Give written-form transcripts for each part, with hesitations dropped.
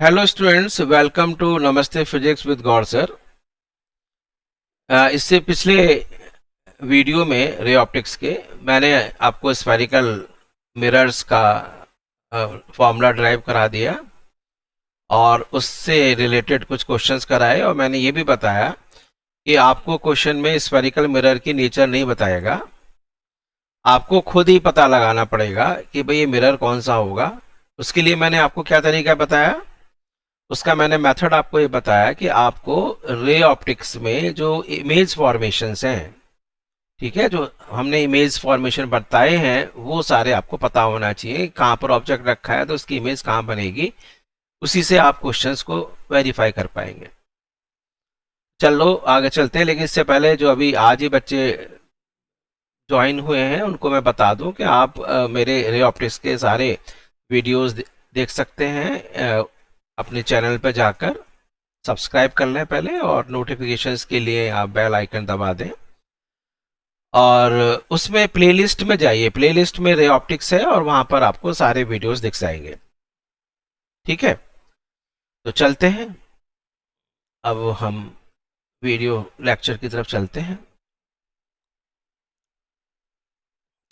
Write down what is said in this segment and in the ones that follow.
Hello students, welcome to नमस्ते physics with Gaur sir. इससे पिछले वीडियो में रे ऑप्टिक्स के मैंने आपको स्फेरिकल मिरर्स का फॉर्मूला ड्राइव करा दिया और उससे रिलेटेड कुछ क्वेश्चंस कराए, और मैंने ये भी बताया कि आपको क्वेश्चन में स्फेरिकल मिरर की नेचर नहीं बताएगा, आपको खुद ही पता लगाना पड़ेगा कि भाई ये मिरर कौन सा होगा। उसके लिए मैंने आपको क्या तरीका बताया, उसका मैंने मेथड आपको ये बताया कि आपको रे ऑप्टिक्स में जो इमेज फॉर्मेशंस हैं, ठीक है, जो हमने इमेज फॉर्मेशन बताए हैं वो सारे आपको पता होना चाहिए। कहाँ पर ऑब्जेक्ट रखा है तो उसकी इमेज कहाँ बनेगी, उसी से आप क्वेश्चंस को वेरीफाई कर पाएंगे। चलो आगे चलते हैं, लेकिन इससे पहले जो अभी आज ही बच्चे ज्वाइन हुए हैं उनको मैं बता दूं कि आप मेरे रे ऑप्टिक्स के सारे वीडियोस देख सकते हैं। अपने चैनल पर जाकर सब्सक्राइब कर लें पहले, और नोटिफिकेशंस के लिए आप बेल आइकन दबा दें, और उसमें प्लेलिस्ट में जाइए। प्लेलिस्ट में रे ऑप्टिक्स है और वहां पर आपको सारे वीडियोस दिख जाएंगे। ठीक है, तो चलते हैं, अब हम वीडियो लेक्चर की तरफ चलते हैं।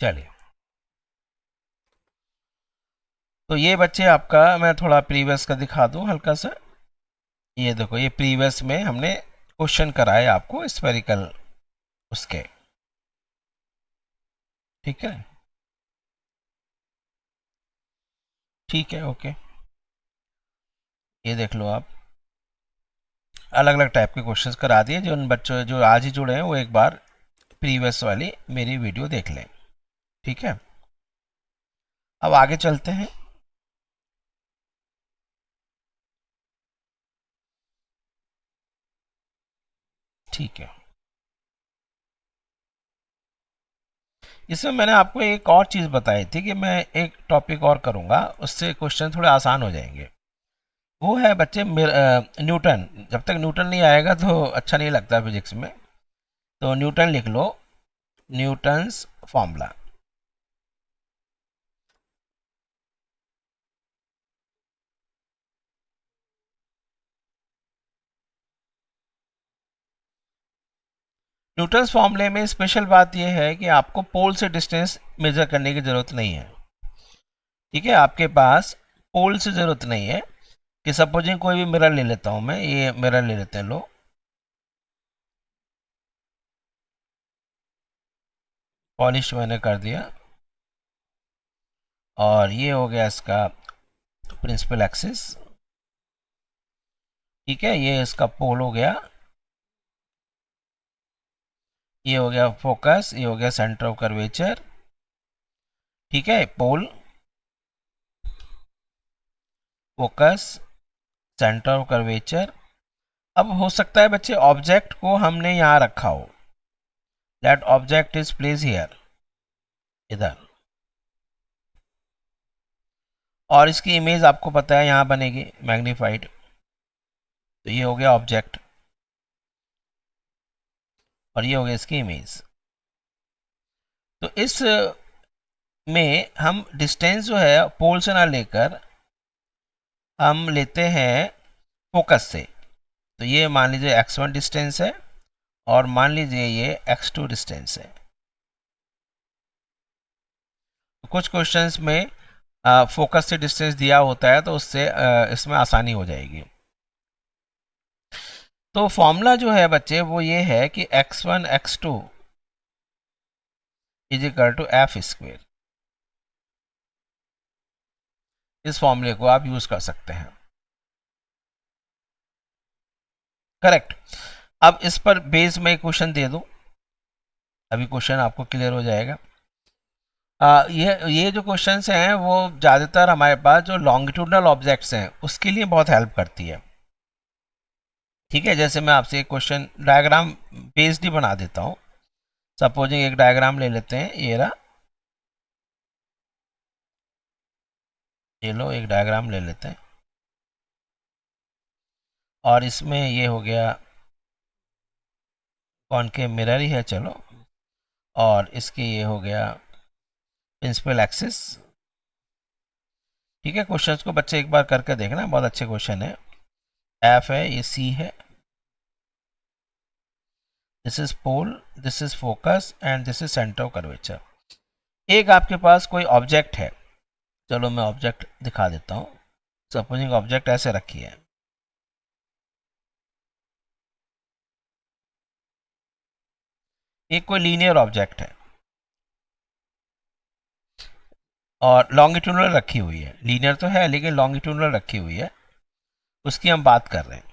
चलिए, तो ये बच्चे आपका मैं थोड़ा प्रीवियस का दिखा दूं हल्का सा। ये देखो, ये प्रीवियस में हमने क्वेश्चन कराए आपको स्फेरिकल उसके। ठीक है, ठीक है, ओके। ये देख लो आप, अलग अलग टाइप के क्वेश्चंस करा दिए। जो उन बच्चों जो आज ही जुड़े हैं वो एक बार प्रीवियस वाली मेरी वीडियो देख लें। ठीक है, अब आगे चलते हैं। ठीक है, इसमें मैंने आपको एक और चीज़ बताई थी कि मैं एक टॉपिक और करूँगा, उससे क्वेश्चन थोड़े आसान हो जाएंगे। वो है बच्चे न्यूटन। जब तक न्यूटन नहीं आएगा तो अच्छा नहीं लगता फिजिक्स में। तो न्यूटन लिख लो, न्यूटन्स फॉर्मूला। न्यूटन्स फॉर्मूले में स्पेशल बात यह है कि आपको पोल से डिस्टेंस मेजर करने की ज़रूरत नहीं है। ठीक है, आपके पास पोल से ज़रूरत नहीं है। कि सपोजिंग कोई भी मिरर ले लेता हूँ मैं, ये मिरर ले लेते हैं, लो पॉलिश मैंने कर दिया, और ये हो गया इसका प्रिंसिपल एक्सिस। ठीक है, ये इसका पोल हो गया, ये हो गया फोकस, ये हो गया सेंटर ऑफ कर्वेचर। ठीक है, पोल, फोकस, सेंटर ऑफ कर्वेचर। अब हो सकता है बच्चे ऑब्जेक्ट को हमने यहाँ रखा हो, that object is place here, इधर, और इसकी इमेज आपको पता है यहाँ बनेगी मैग्नीफाइड। तो ये हो गया ऑब्जेक्ट, और ये हो गया इसकी इमेज। तो इस में हम डिस्टेंस जो है पोल से ना लेकर हम लेते हैं फोकस से। तो ये मान लीजिए x1 डिस्टेंस है, और मान लीजिए ये x2 डिस्टेंस है। तो कुछ क्वेश्चंस में फोकस से डिस्टेंस दिया होता है, तो उससे इसमें आसानी हो जाएगी। तो फॉर्मूला जो है बच्चे वो ये है कि x1 x2 is equal to F square. इस फॉर्मूले को आप यूज कर सकते हैं। करेक्ट। अब इस पर बेस में क्वेश्चन दे दूं, अभी क्वेश्चन आपको क्लियर हो जाएगा। ये जो क्वेश्चंस हैं वो ज़्यादातर हमारे पास जो लॉन्गिट्यूडनल ऑब्जेक्ट्स हैं उसके लिए बहुत हेल्प करती है। ठीक है, जैसे मैं आपसे एक क्वेश्चन डायग्राम बेस्ड ही बना देता हूँ। सपोजिंग एक डायग्राम ले लेते हैं, ये रहा, ये लो एक डायग्राम ले लेते हैं, और इसमें ये हो गया कॉनकेव मिरर ही है, चलो, और इसके ये हो गया प्रिंसिपल एक्सिस। ठीक है, क्वेश्चंस को बच्चे एक बार करके देखना, बहुत अच्छे क्वेश्चन है। एफ है, ये सी है, this is pole, this is focus and this is centre of curvature. एक आपके पास कोई ऑब्जेक्ट है, चलो मैं ऑब्जेक्ट दिखा देता हूँ। सपोजिंग ऑब्जेक्ट ऐसे रखी है, एक कोई लीनियर ऑब्जेक्ट है और लॉन्गिट्यूडनल रखी हुई है, लीनियर तो है लेकिन लॉन्गिट्यूडनल रखी हुई है, उसकी हम बात कर रहे हैं।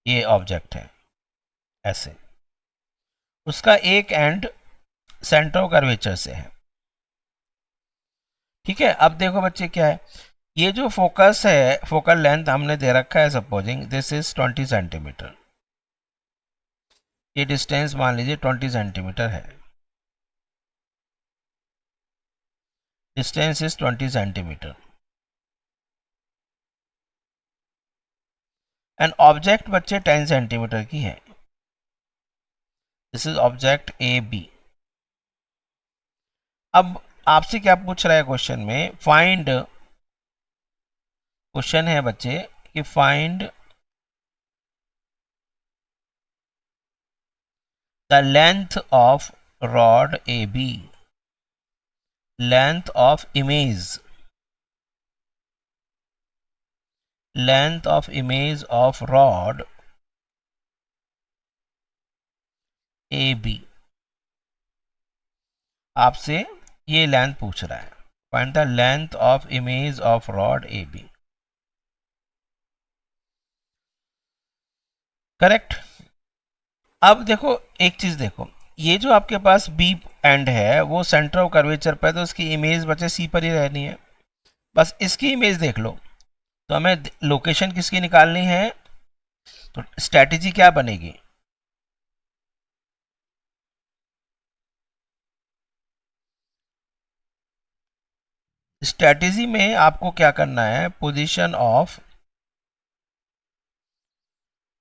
ये ऑब्जेक्ट है ऐसे, उसका एक एंड सेंटर ऑफ कर्वेचर से है। ठीक है, अब देखो बच्चे क्या है, ये जो फोकस है, फोकल लेंथ हमने दे रखा है, सपोजिंग दिस इज 20 सेंटीमीटर, ये डिस्टेंस मान लीजिए 20 सेंटीमीटर है, distance is 20 centimetre. And object बच्चे 10 सेंटीमीटर की है, this is object A B. अब आपसे क्या पूछ रहा है क्वेश्चन में, फाइंड, क्वेश्चन है बच्चे कि find the length of rod A B, length of image, length of image of rod A B. आपसे ये लेंथ पूछ रहा है, find the length of image of rod A B. Correct. अब देखो एक चीज देखो, ये जो आपके पास बी एंड है वो सेंटर ऑफ कर्वेचर पे है, तो उसकी इमेज बच्चे सी पर ही रहनी है, बस इसकी इमेज देख लो। तो हमें लोकेशन किसकी निकालनी है, तो स्ट्रैटेजी क्या बनेगी, स्ट्रैटेजी में आपको क्या करना है, position of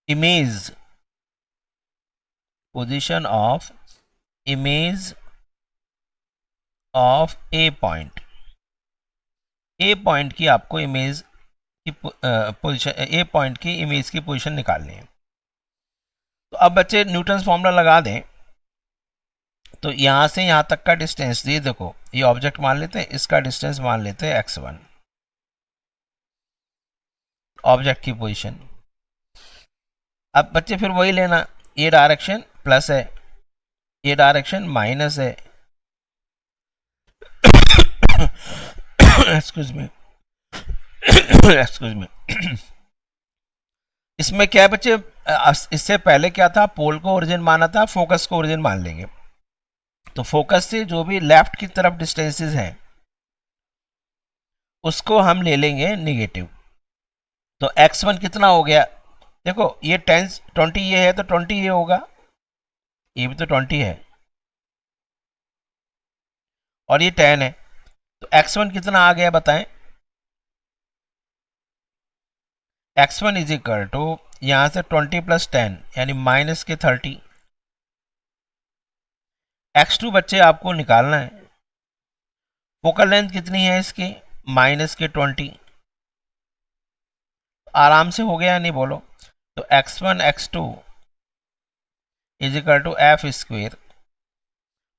image, position of image of A point, A point की आपको इमेज की पोजीशन, ए पॉइंट की इमेज की पोजीशन निकालनी है। तो अब बच्चे न्यूटन फॉर्मूला लगा दें, तो यहां से यहां तक का डिस्टेंस, ये देखो ये ऑब्जेक्ट मान लेते हैं, इसका डिस्टेंस मान लेते हैं x1, ऑब्जेक्ट की पोजीशन। अब बच्चे फिर वही लेना, ये डायरेक्शन प्लस है, ये डायरेक्शन माइनस है, एक्सक्यूज मी, एक्सक्यूज मी। इसमें क्या है बच्चे, इससे पहले क्या था, पोल को ओरिजिन माना था, फोकस को ओरिजिन मान लेंगे। तो फोकस से जो भी लेफ्ट की तरफ डिस्टेंसेस हैं उसको हम ले लेंगे निगेटिव। तो x1 कितना हो गया, देखो ये 10 20 ये है तो 20 ये होगा, ये भी तो 20 है और ये 10 है, तो x1 कितना आ गया बताएं, x1 इज इक्वल टू यहां से 20 प्लस 10 यानी माइनस के 30, x2 बच्चे आपको निकालना है, फोकल लेंथ कितनी है इसकी, माइनस के 20, आराम से हो गया नहीं बोलो, तो x1 x2 is equal to F square,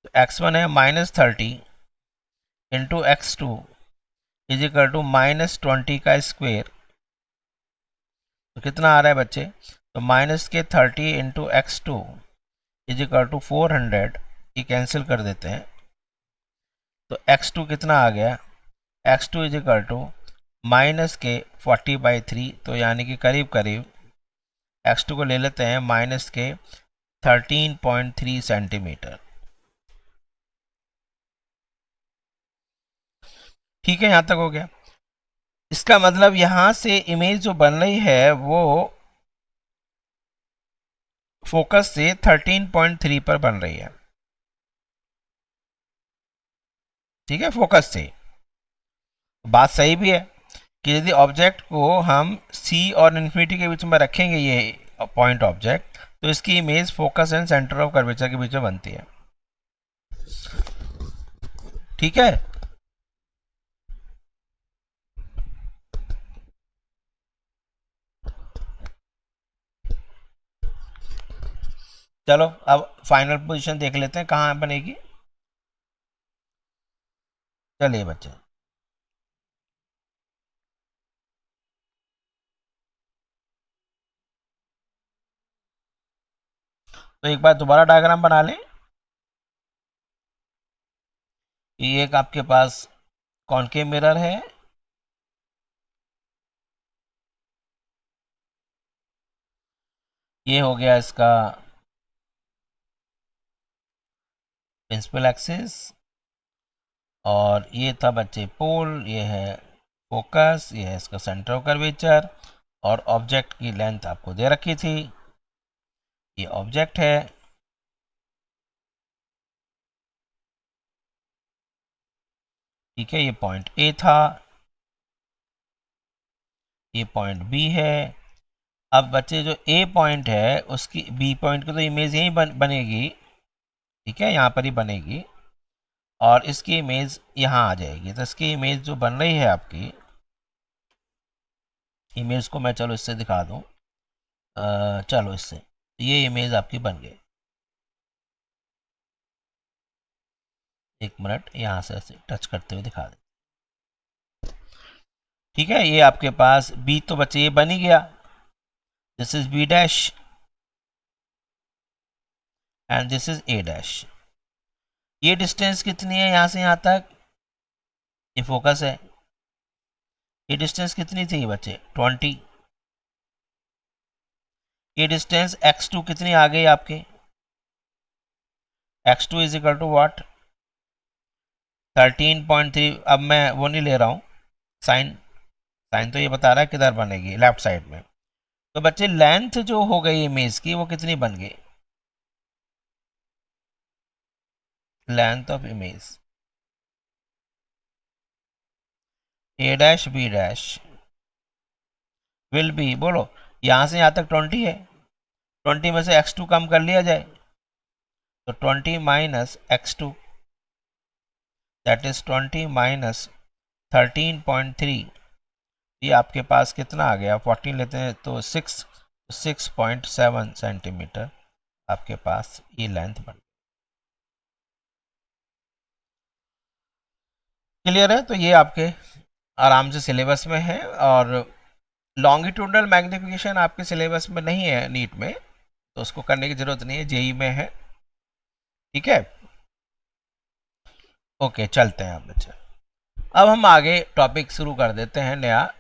तो x1 है -30 into x2 is equal to -20 का स्क्वेयर, तो कितना आ रहा है बच्चे, तो माइनस के 30 into x2 is equal to 400, ये कैंसिल कर देते हैं, तो x2 कितना आ गया, x2 is equal to minus के 40/3, तो यानी कि करीब करीब x2 को ले लेते हैं माइनस के 13.3 सेंटीमीटर। ठीक है, यहां तक हो गया। इसका मतलब यहां से इमेज जो बन रही है वो फोकस से 13.3 पर बन रही है, ठीक है, फोकस से। बात सही भी है कि यदि ऑब्जेक्ट को हम सी और इन्फिनिटी के बीच में रखेंगे, ये पॉइंट ऑब्जेक्ट, तो इसकी image focus and centre of curvature के बीच में बनती है। ठीक है। चलो अब फाइनल पोजीशन देख लेते हैं कहाँ बनेगी। चलिए बच्चे, तो एक बार दोबारा डायग्राम बना लें। ये एक आपके पास कॉनकेव मिरर है, ये हो गया इसका प्रिंसिपल एक्सिस, और ये था बच्चे पोल, ये है फोकस, ये है इसका सेंटर ऑफ कर्वेचर, और ऑब्जेक्ट की लेंथ आपको दे रखी थी, ये ऑब्जेक्ट है। ठीक है, ये पॉइंट ए था, ये पॉइंट बी है। अब बच्चे जो ए पॉइंट है उसकी बी पॉइंट की तो इमेज यहीं बनेगी, ठीक है, यहाँ पर ही बनेगी, और इसकी इमेज यहाँ आ जाएगी। तो इसकी इमेज जो बन रही है आपकी इमेज को मैं चलो इससे दिखा दूँ, चलो इससे, ये इमेज आपकी बन गई। एक मिनट, यहाँ से ऐसे टच करते हुए दिखा दे। ठीक है, ये आपके पास बी तो बच्चे ये बन ही गया, this is B dash and this is A dash. ये डिस्टेंस कितनी है यहाँ से यहाँ तक, ये फोकस है, ये डिस्टेंस कितनी थी बच्चे 20। ये डिस्टेंस x2 कितनी आ गई आपके, x2 is equal to what 13.3। अब मैं वो नहीं ले रहा हूँ साइन, साइन तो ये बता रहा है किधर बनेगी, लेफ्ट साइड में। तो बच्चे लेंथ जो हो गई इमेज की वो कितनी बन गई, length of image A dash B dash will be, बोलो यहाँ से यहाँ तक 20 है, 20 में से x2 कम कर लिया जाए, तो 20 minus x2 that is 20 minus 13.3, ये आपके पास कितना आ गया, 14 लेते हैं तो 6.7 सेंटीमीटर आपके पास ये लेंथ बन। क्लियर है, तो ये आपके आराम से सिलेबस में है, और लॉन्गिट्यूडनल मैग्निफिकेशन आपके सिलेबस में नहीं है नीट में, तो उसको करने की जरूरत नहीं है, जेई में है। ठीक है, ओके चलते हैं अब बच्चे। अब हम आगे टॉपिक शुरू कर देते हैं नया।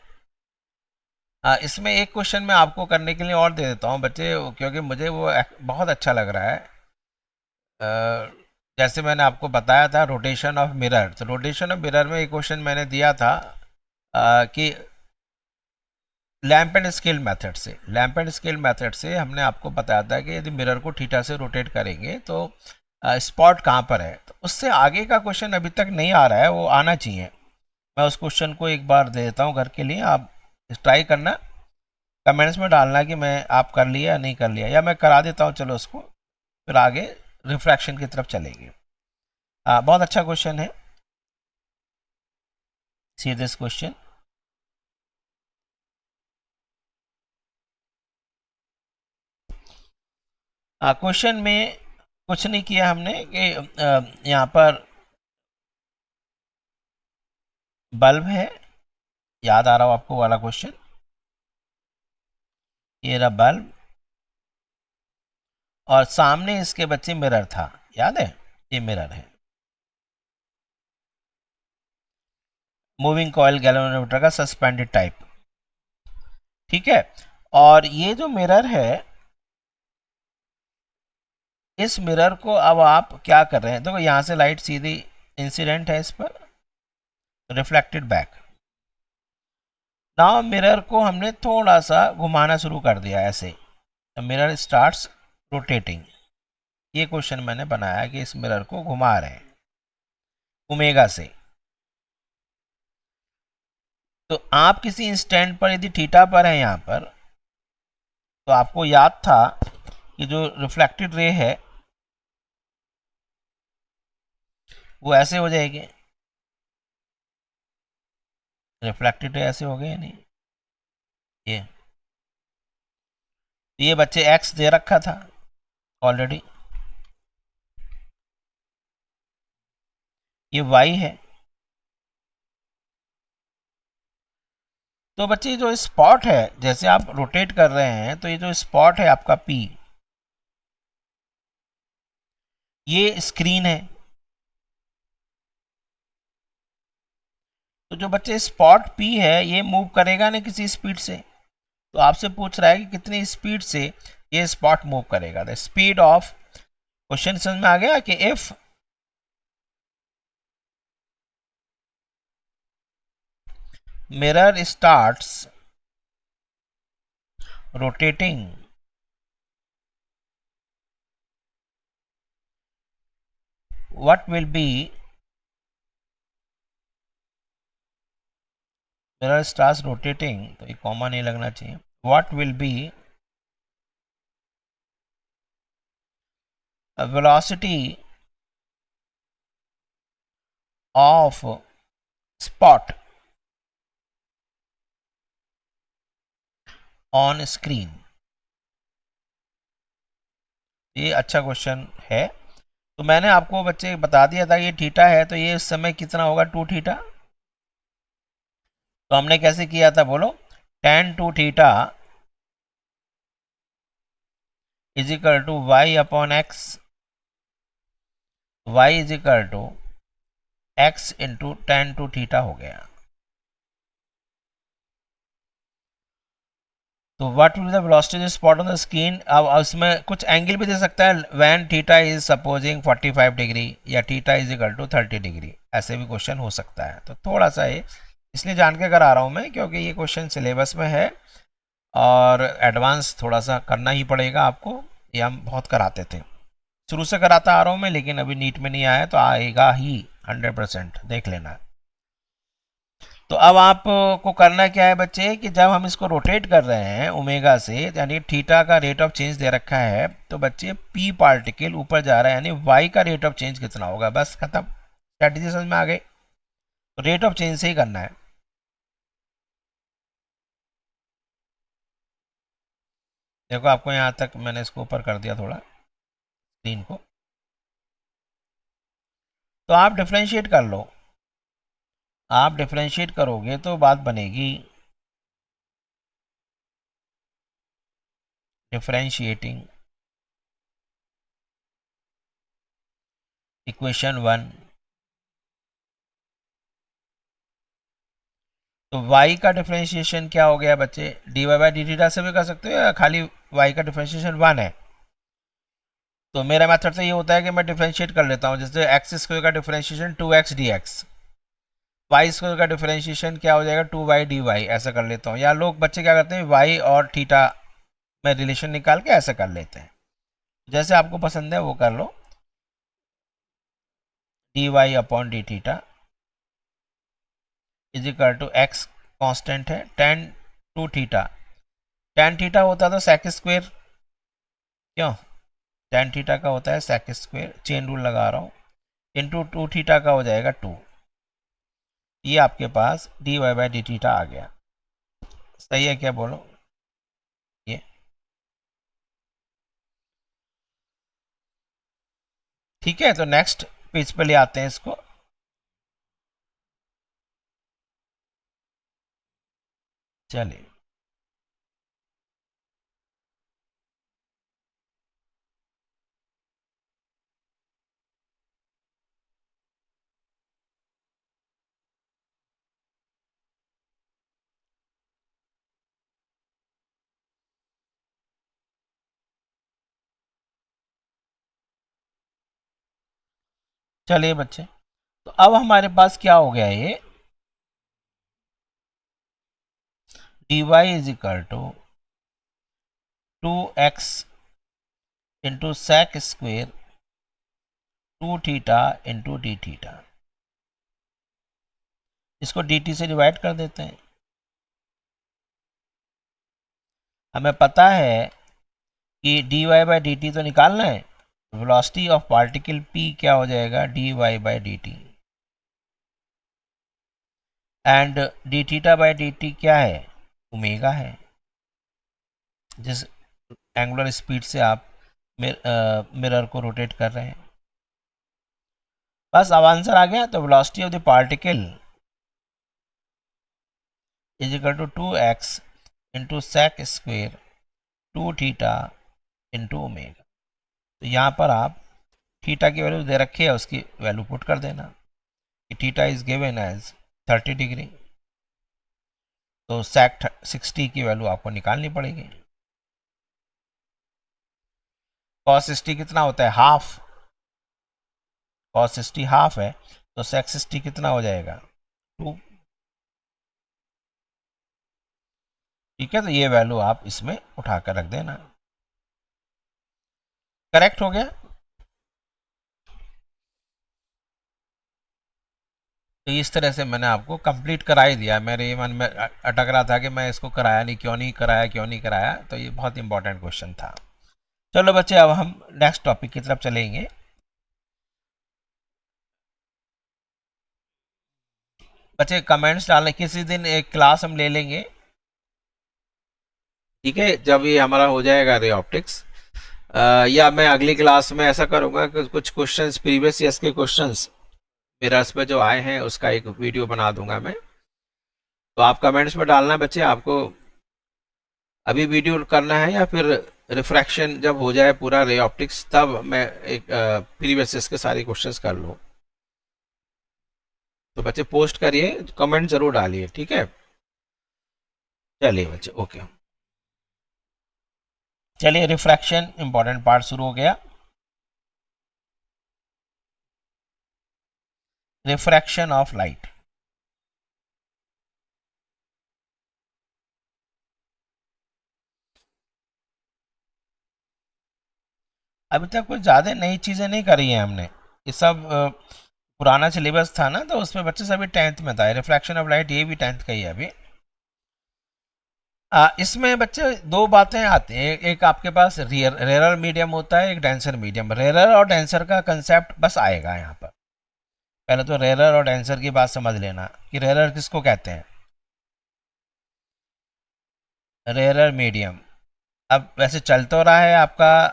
इसमें एक क्वेश्चन मैं आपको करने के लिए और दे देता हूँ बच्चे, क्योंकि मुझे वो बहुत अच्छा लग रहा है। जैसे मैंने आपको बताया था रोटेशन ऑफ मिरर, तो रोटेशन ऑफ मिरर में एक क्वेश्चन मैंने दिया था कि लैंप एंड स्केल मेथड से, लैंप एंड स्केल मेथड से हमने आपको बताया था कि यदि मिरर को थीटा से रोटेट करेंगे तो स्पॉट कहाँ पर है। तो उससे आगे का क्वेश्चन अभी तक नहीं आ रहा है, वो आना चाहिए। मैं उस क्वेश्चन को एक बार दे देता हूँ घर के लिए, आप ट्राई करना, कमेंट्स में डालना कि मैं आप कर लिया या नहीं कर लिया, या मैं करा देता हूँ चलो उसको, फिर आगे रिफ्रैक्शन की तरफ चलेंगे। बहुत अच्छा क्वेश्चन है, सी दिस क्वेश्चन। क्वेश्चन में कुछ नहीं किया हमने कि यहाँ पर बल्ब है, याद आ रहा हो आपको वाला क्वेश्चन, ये रहा बल्ब, और सामने इसके बच्चे मिरर था, याद है, ये मिरर है, मूविंग कॉइल गैल्वेनोमीटर का सस्पेंडेड टाइप। ठीक है, और ये जो मिरर है, इस मिरर को अब आप क्या कर रहे हैं, देखो यहाँ से लाइट सीधी इंसिडेंट है इस पर, रिफ्लेक्टेड बैक। नाउ मिरर को हमने थोड़ा सा घुमाना शुरू कर दिया ऐसे, मिरर स्टार्ट्स रोटेटिंग। ये क्वेश्चन मैंने बनाया कि इस मिरर को घुमा रहे हैं ओमेगा से। तो आप किसी इंस्टेंट पर यदि थीटा पर है यहाँ पर, तो आपको याद था कि जो रिफ्लेक्टेड रे है वो ऐसे हो जाएगी, रिफ्लेक्टेड रे ऐसे हो गए या नहीं? ये बच्चे एक्स दे रखा था ऑलरेडी, ये वाई है। तो बच्चे जो स्पॉट है, जैसे आप रोटेट कर रहे हैं तो ये जो स्पॉट है आपका पी, ये स्क्रीन है। तो जो बच्चे स्पॉट पी है ये मूव करेगा ना किसी स्पीड से, तो आपसे पूछ रहा है कि कितनी स्पीड से ये स्पॉट मूव करेगा। द स्पीड ऑफ, क्वेश्चन समझ में आ गया कि if mirror starts rotating what will be, mirror starts rotating, तो ये कॉमा नहीं लगना चाहिए, what will be a velocity of spot on screen। ये अच्छा क्वेश्चन है। तो मैंने आपको बच्चे बता दिया था ये थीटा है, तो ये इस समय कितना होगा, 2 थीटा। तो हमने कैसे किया था बोलो, tan 2 theta is equal to Y upon X, Y is equal to X into tan 2 theta हो गया। तो what will the velocity spot on the screen, अब इसमें कुछ एंगल भी दे सकता है, when theta is supposing 45 degree या theta is equal to 30 degree, ऐसे भी क्वेश्चन हो सकता है। तो थोड़ा सा ये इसलिए जान के करा रहा हूँ मैं, क्योंकि ये क्वेश्चन सिलेबस में है और एडवांस थोड़ा सा करना ही पड़ेगा आपको। ये हम बहुत कराते थे, शुरू से कराता आ रहा हूँ मैं, लेकिन अभी नीट में नहीं आया तो आएगा ही 100%, देख लेना। तो अब आपको करना क्या है बच्चे कि जब हम इसको रोटेट कर रहे हैं ओमेगा से, यानी थीटा का रेट ऑफ चेंज दे रखा है, तो बच्चे पी पार्टिकल ऊपर जा रहा है, यानी वाई का रेट ऑफ चेंज कितना होगा, बस खत्म, स्ट्रेटेजी समझ में आ गई। तो रेट ऑफ चेंज से ही करना है। देखो आपको यहाँ तक मैंने इसको ऊपर कर दिया थोड़ा स्क्रीन को, तो आप डिफ्रेंशिएट कर लो। आप डिफ्रेंशिएट करोगे तो बात बनेगी, डिफ्रेंशिएटिंग इक्वेशन 1, तो y का डिफ्रेंशिएशन क्या हो गया बच्चे, D Y by D theta से भी कर सकते हो या खाली y का डिफ्रेंशिएशन 1 है। तो मेरा मेथड से ये होता है कि मैं डिफ्रेंशिएट कर लेता हूँ, जैसे एक्स स्क्वायर का differentiation 2x dx, Y square का डिफ्रेंशिएशन क्या हो जाएगा 2y dy, ऐसा कर लेता हूँ। या लोग बच्चे क्या करते हैं y और थीटा में रिलेशन निकाल के ऐसा कर लेते हैं, जैसे आपको पसंद है वो कर लो। dy upon D theta is equal to X constant है tan 2 थीटा, tan थीटा होता था सेक स्क्वेयर, क्यों, tan थीटा का होता है सेक स्क्वेयर, चेन रूल लगा रहा हूँ, इंटू 2 थीटा का हो जाएगा 2। ये आपके पास D Y by D theta आ गया, सही है क्या बोलो ये। ठीक है, तो नेक्स्ट पेज पे ले आते हैं इसको। चलिए, चलिए बच्चे, तो अब हमारे पास क्या हो गया, ये D Y is equal to 2x into sec square 2 theta into D theta, इसको डी टी से डिवाइड कर देते हैं। हमें पता है कि D Y by D T तो निकालना है, वेलोसिटी ऑफ पार्टिकल p क्या हो जाएगा D Y by D T, and D theta by D T क्या है, ओमेगा है, जिस एंगुलर स्पीड से आप मिरर को रोटेट कर रहे हैं। बस अब आंसर आ गया। तो velocity of the particle is equal to 2x into sec square 2 theta into omega. तो यहाँ पर आप थीटा की वैल्यू दे रखी है, उसकी वैल्यू पुट कर देना कि theta is given as 30 degree, तो सेक 60 की वैल्यू आपको निकालनी पड़ेगी। कॉस 60 कितना होता है, हाफ, कॉस 60 हाफ है, तो सेक 60 कितना हो जाएगा, 2। ठीक है, तो ये वैल्यू आप इसमें उठाकर रख देना। करेक्ट हो गया। तो इस तरह से मैंने आपको कंप्लीट करा ही दिया। मेरे मन में अटक रहा था कि मैं इसको कराया नहीं, क्यों नहीं कराया, क्यों नहीं कराया, तो ये बहुत इंपॉर्टेंट क्वेश्चन था। चलो बच्चे, अब हम नेक्स्ट टॉपिक की तरफ चलेंगे। बच्चे कमेंट्स डालने, किसी दिन एक क्लास हम ले लेंगे, ठीक है, जब ये हमारा हो जाएगा रे ऑप्टिक्स, या मैं अगली क्लास में ऐसा करूंगा कि कुछ क्वेश्चंस, प्रीवियस ईयर्स के क्वेश्चंस मिरर्स पे जो आए हैं उसका एक वीडियो बना दूंगा मैं। तो आप कमेंट्स में डालना बच्चे, आपको अभी वीडियो करना है या फिर रिफ्रैक्शन जब हो जाए पूरा रे ऑप्टिक्स तब मैं एक प्रीवियस ईयर्स के सारे क्वेश्चंस कर लूँ। तो बच्चे पोस्ट करिए, कमेंट जरूर डालिए, ठीक है। चलिए बच्चे, ओके। चलिए, रिफ्रैक्शन इंपॉर्टेंट पार्ट शुरू हो गया। Refraction of light. अभी तक कुछ ज़्यादा नई चीज़ें नहीं करी हैं हमने, ये सब पुराना सिलेबस था ना, तो उसमें बच्चे सभी 10th में था। रिफ्रैक्शन ऑफ लाइट ये भी 10th का ही है अभी। इसमें बच्चे दो बातें आती हैं, एक आपके पास रेरर मीडियम होता है, एक डेंसर मीडियम। रेरर और डेंसर का कंसेप्ट बस आएगा यहाँ पर। पहले तो रेरर और डेंसर की बात समझ लेना कि रेरर किसको कहते हैं, रेरर मीडियम। अब वैसे चल तो रहा है आपका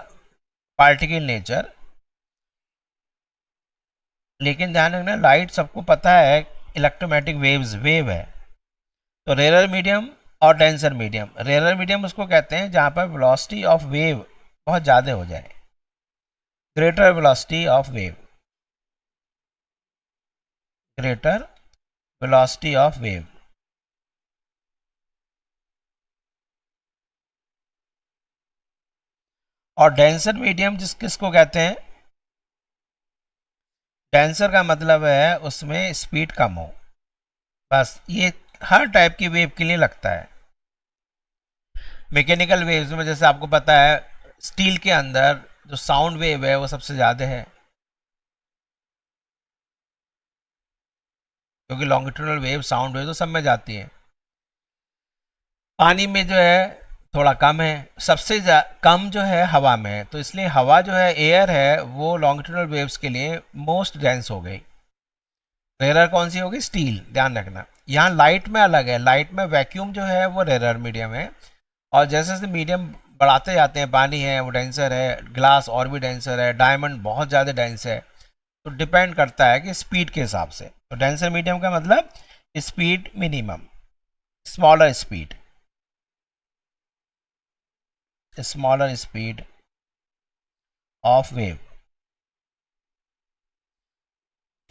पार्टिकल नेचर, लेकिन ध्यान रखना, लाइट सबको पता है इलेक्ट्रोमैग्नेटिक वेव्स, वेव है। तो रेरर मीडियम और डेंसर मीडियम। रेरर मीडियम उसको कहते हैं जहाँ पर वेलोसिटी ऑफ वेव बहुत ज़्यादा हो जाए, greater velocity of wave, greater velocity of wave. और डेंसर मीडियम किसको कहते हैं, डेंसर का मतलब है उसमें स्पीड कम हो। बस ये हर टाइप की वेव के लिए लगता है। मैकेनिकल वेव्स में जैसे आपको पता है, स्टील के अंदर जो साउंड वेव है वो सबसे ज़्यादा है, क्योंकि लॉन्गिट्यूडनल वेव, साउंड वेव तो सब में जाती है। पानी में जो है थोड़ा कम है, सबसे कम जो है हवा में है। तो इसलिए हवा जो है, एयर है, वो लॉन्गिट्यूडनल वेव्स के लिए मोस्ट डेंस हो गई। रेरर कौन सी होगी, स्टील, ध्यान रखना। यहाँ लाइट में अलग है, लाइट में वैक्यूम जो है वो रेरर मीडियम है, और जैसे जैसे मीडियम बढ़ाते जाते हैं, पानी है वो डेंसर है, ग्लास और भी डेंसर है, डायमंड बहुत ज़्यादा डेंस है। तो डिपेंड करता है कि स्पीड के हिसाब से। तो डेंसर मीडियम का मतलब speed minimum, smaller speed, smaller speed of wave,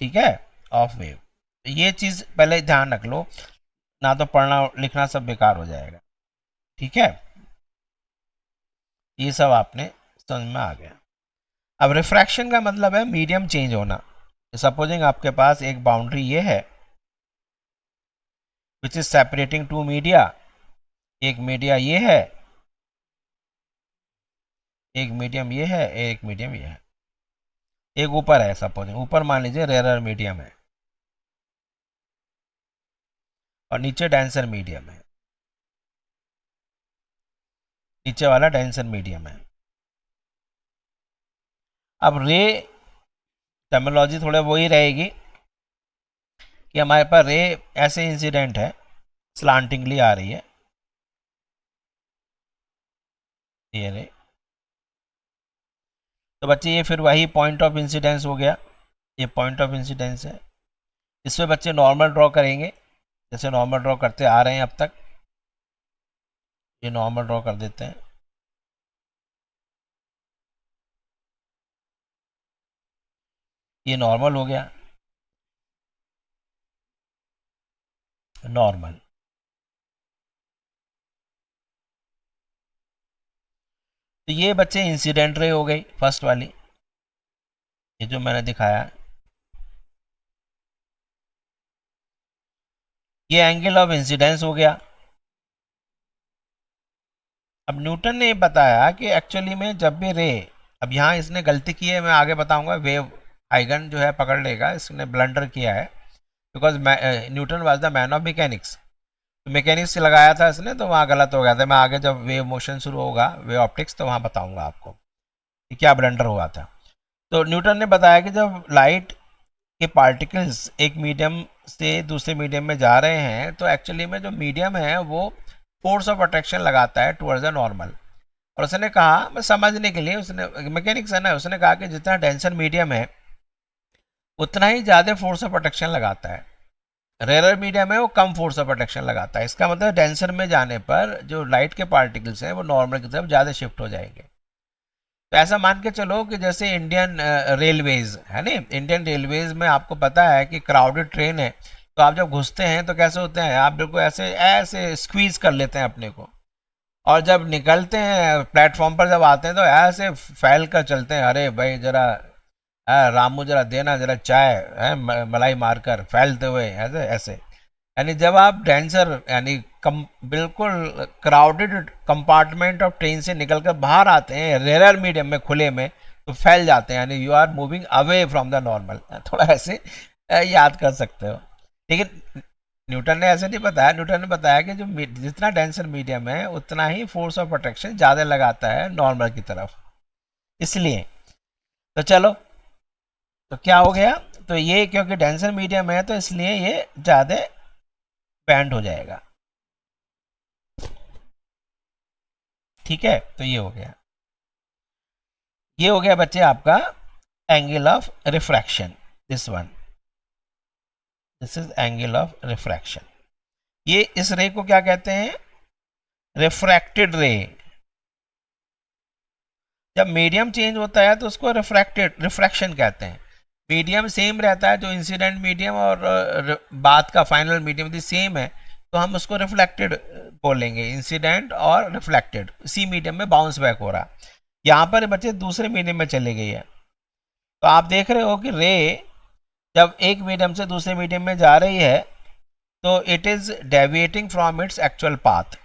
ठीक है, ऑफ वेव। ये चीज़ पहले ध्यान रख लो, ना तो पढ़ना लिखना सब बेकार हो जाएगा, ठीक है। ये सब आपने समझ में आ गया। अब रिफ्रैक्शन का मतलब है मीडियम चेंज होना। सपोजिंग आपके पास एक बाउंड्री ये है which is separating two media, एक मीडिया ये है, एक मीडियम ये है, एक मीडियम ये है, एक ऊपर है, सपोजिंग ऊपर मान लीजिए रेरर मीडियम है और नीचे डेंसर मीडियम है, नीचे वाला डेंसर मीडियम है। अब रे टर्मिनोलॉजी थोड़ा वही रहेगी कि हमारे पास रे ऐसे इंसिडेंट है, स्लांटिंगली आ रही है, ये रे। तो बच्चे ये फिर वही पॉइंट ऑफ इंसिडेंस हो गया, ये पॉइंट ऑफ इंसिडेंस है। इसमें बच्चे नॉर्मल ड्रॉ करेंगे, जैसे नॉर्मल ड्रॉ करते आ रहे हैं अब तक, ये नॉर्मल ड्रॉ कर देते हैं। ये नॉर्मल हो गया, नॉर्मल। तो ये बच्चे इंसिडेंट रे हो गई फर्स्ट वाली, ये जो मैंने दिखाया। ये एंगल ऑफ इंसिडेंस हो गया। अब न्यूटन ने बताया कि एक्चुअली में जब भी रे, अब यहाँ इसने गलती की है, मैं आगे बताऊंगा, वेव आइगन जो है पकड़ लेगा, इसने ब्लंडर किया है, because Newton was the man of mechanics. तो मैकेनिक्स लगाया था इसने, तो वहाँ गलत हो गया था। मैं आगे जब वेव मोशन शुरू होगा, वेव ऑप्टिक्स, तो वहाँ बताऊंगा आपको कि क्या ब्लंडर हुआ था। तो न्यूटन ने बताया कि जब लाइट के पार्टिकल्स एक मीडियम से दूसरे मीडियम में जा रहे हैं, तो एक्चुअली में जो मीडियम है वो फोर्स ऑफ अट्रैक्शन लगाता है टुवर्ड्स द नॉर्मल। और उसने कहा, मैं समझने के लिए, उसने मैकेनिक्स है ना, उसने कहा कि जितना डेंसर मीडियम है उतना ही ज़्यादा फोर्स ऑफ अट्रैक्शन लगाता है, रेयर मीडियम है वो कम फोर्स ऑफ अट्रैक्शन लगाता है। इसका मतलब डेंसर में जाने पर जो लाइट के पार्टिकल्स हैं वो नॉर्मल की तरफ ज़्यादा शिफ्ट हो जाएंगे। तो ऐसा मान के चलो कि जैसे इंडियन रेलवेज है ना, इंडियन रेलवेज में आपको पता है कि क्राउडेड ट्रेन है, तो आप जब घुसते हैं तो कैसे होते हैं, आप बिल्कुल ऐसे ऐसे स्क्वीज कर लेते हैं अपने को, और जब निकलते हैं प्लेटफॉर्म पर, जब आते हैं तो ऐसे फैल कर चलते हैं, अरे भाई जरा रामू जरा देना जरा चाय है, मलाई मारकर फैलते हुए ऐसे ऐसे। यानी जब आप डेंसर यानी कम बिल्कुल क्राउडेड कंपार्टमेंट ऑफ ट्रेन से निकलकर बाहर आते हैं रेयर मीडियम में, खुले में, तो फैल जाते हैं, यानी you are moving away from the normal. थोड़ा ऐसे याद कर सकते हो। लेकिन न्यूटन ने ऐसे नहीं बताया, न्यूटन ने बताया कि जो जितना डेंसर मीडियम है उतना ही फोर्स ऑफ अट्रैक्शन ज़्यादा लगाता है नॉर्मल की तरफ, इसलिए। तो चलो, तो क्या हो गया, तो ये क्योंकि डेंसर मीडियम है तो इसलिए ये ज़्यादा बैंड हो जाएगा। ठीक है, तो ये हो गया, ये हो गया बच्चे आपका angle of refraction, this one, this is angle of refraction. ये इस रे को क्या कहते हैं, रिफ्रैक्टेड रे। जब मीडियम चेंज होता है तो उसको रिफ्रैक्शन कहते हैं। मीडियम सेम रहता है, जो इंसिडेंट मीडियम और बाद का फाइनल मीडियम यदि सेम है तो हम उसको रिफ्लेक्टेड बोलेंगे, इंसिडेंट और रिफ्लेक्टेड, इसी मीडियम में बाउंस बैक हो रहा। यहाँ पर बच्चे दूसरे मीडियम में चली गई है, तो आप देख रहे हो कि रे जब एक मीडियम से दूसरे मीडियम में जा रही है तो it is deviating from its actual path.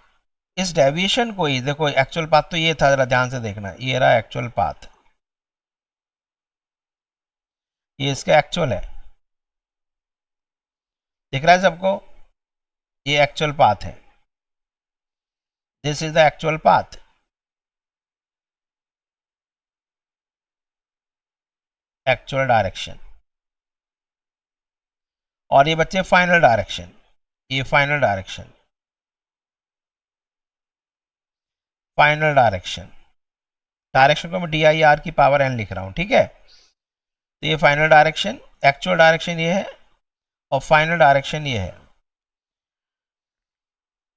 इस डेविएशन को ही देखो, एक्चुअल पाथ तो ये था, जरा ध्यान से देखना, ये रहा एक्चुअल पाथ, ये इसका एक्चुअल है, दिख रहा है सबको, ये एक्चुअल पाथ है, this is the actual path, actual direction. और ये बच्चे फाइनल डायरेक्शन, ये final direction, final direction, direction को मैं डी आई आर की पावर एन लिख रहा हूं, ठीक है। तो ये फाइनल डायरेक्शन, एक्चुअल डायरेक्शन ये है, और फाइनल डायरेक्शन ये है।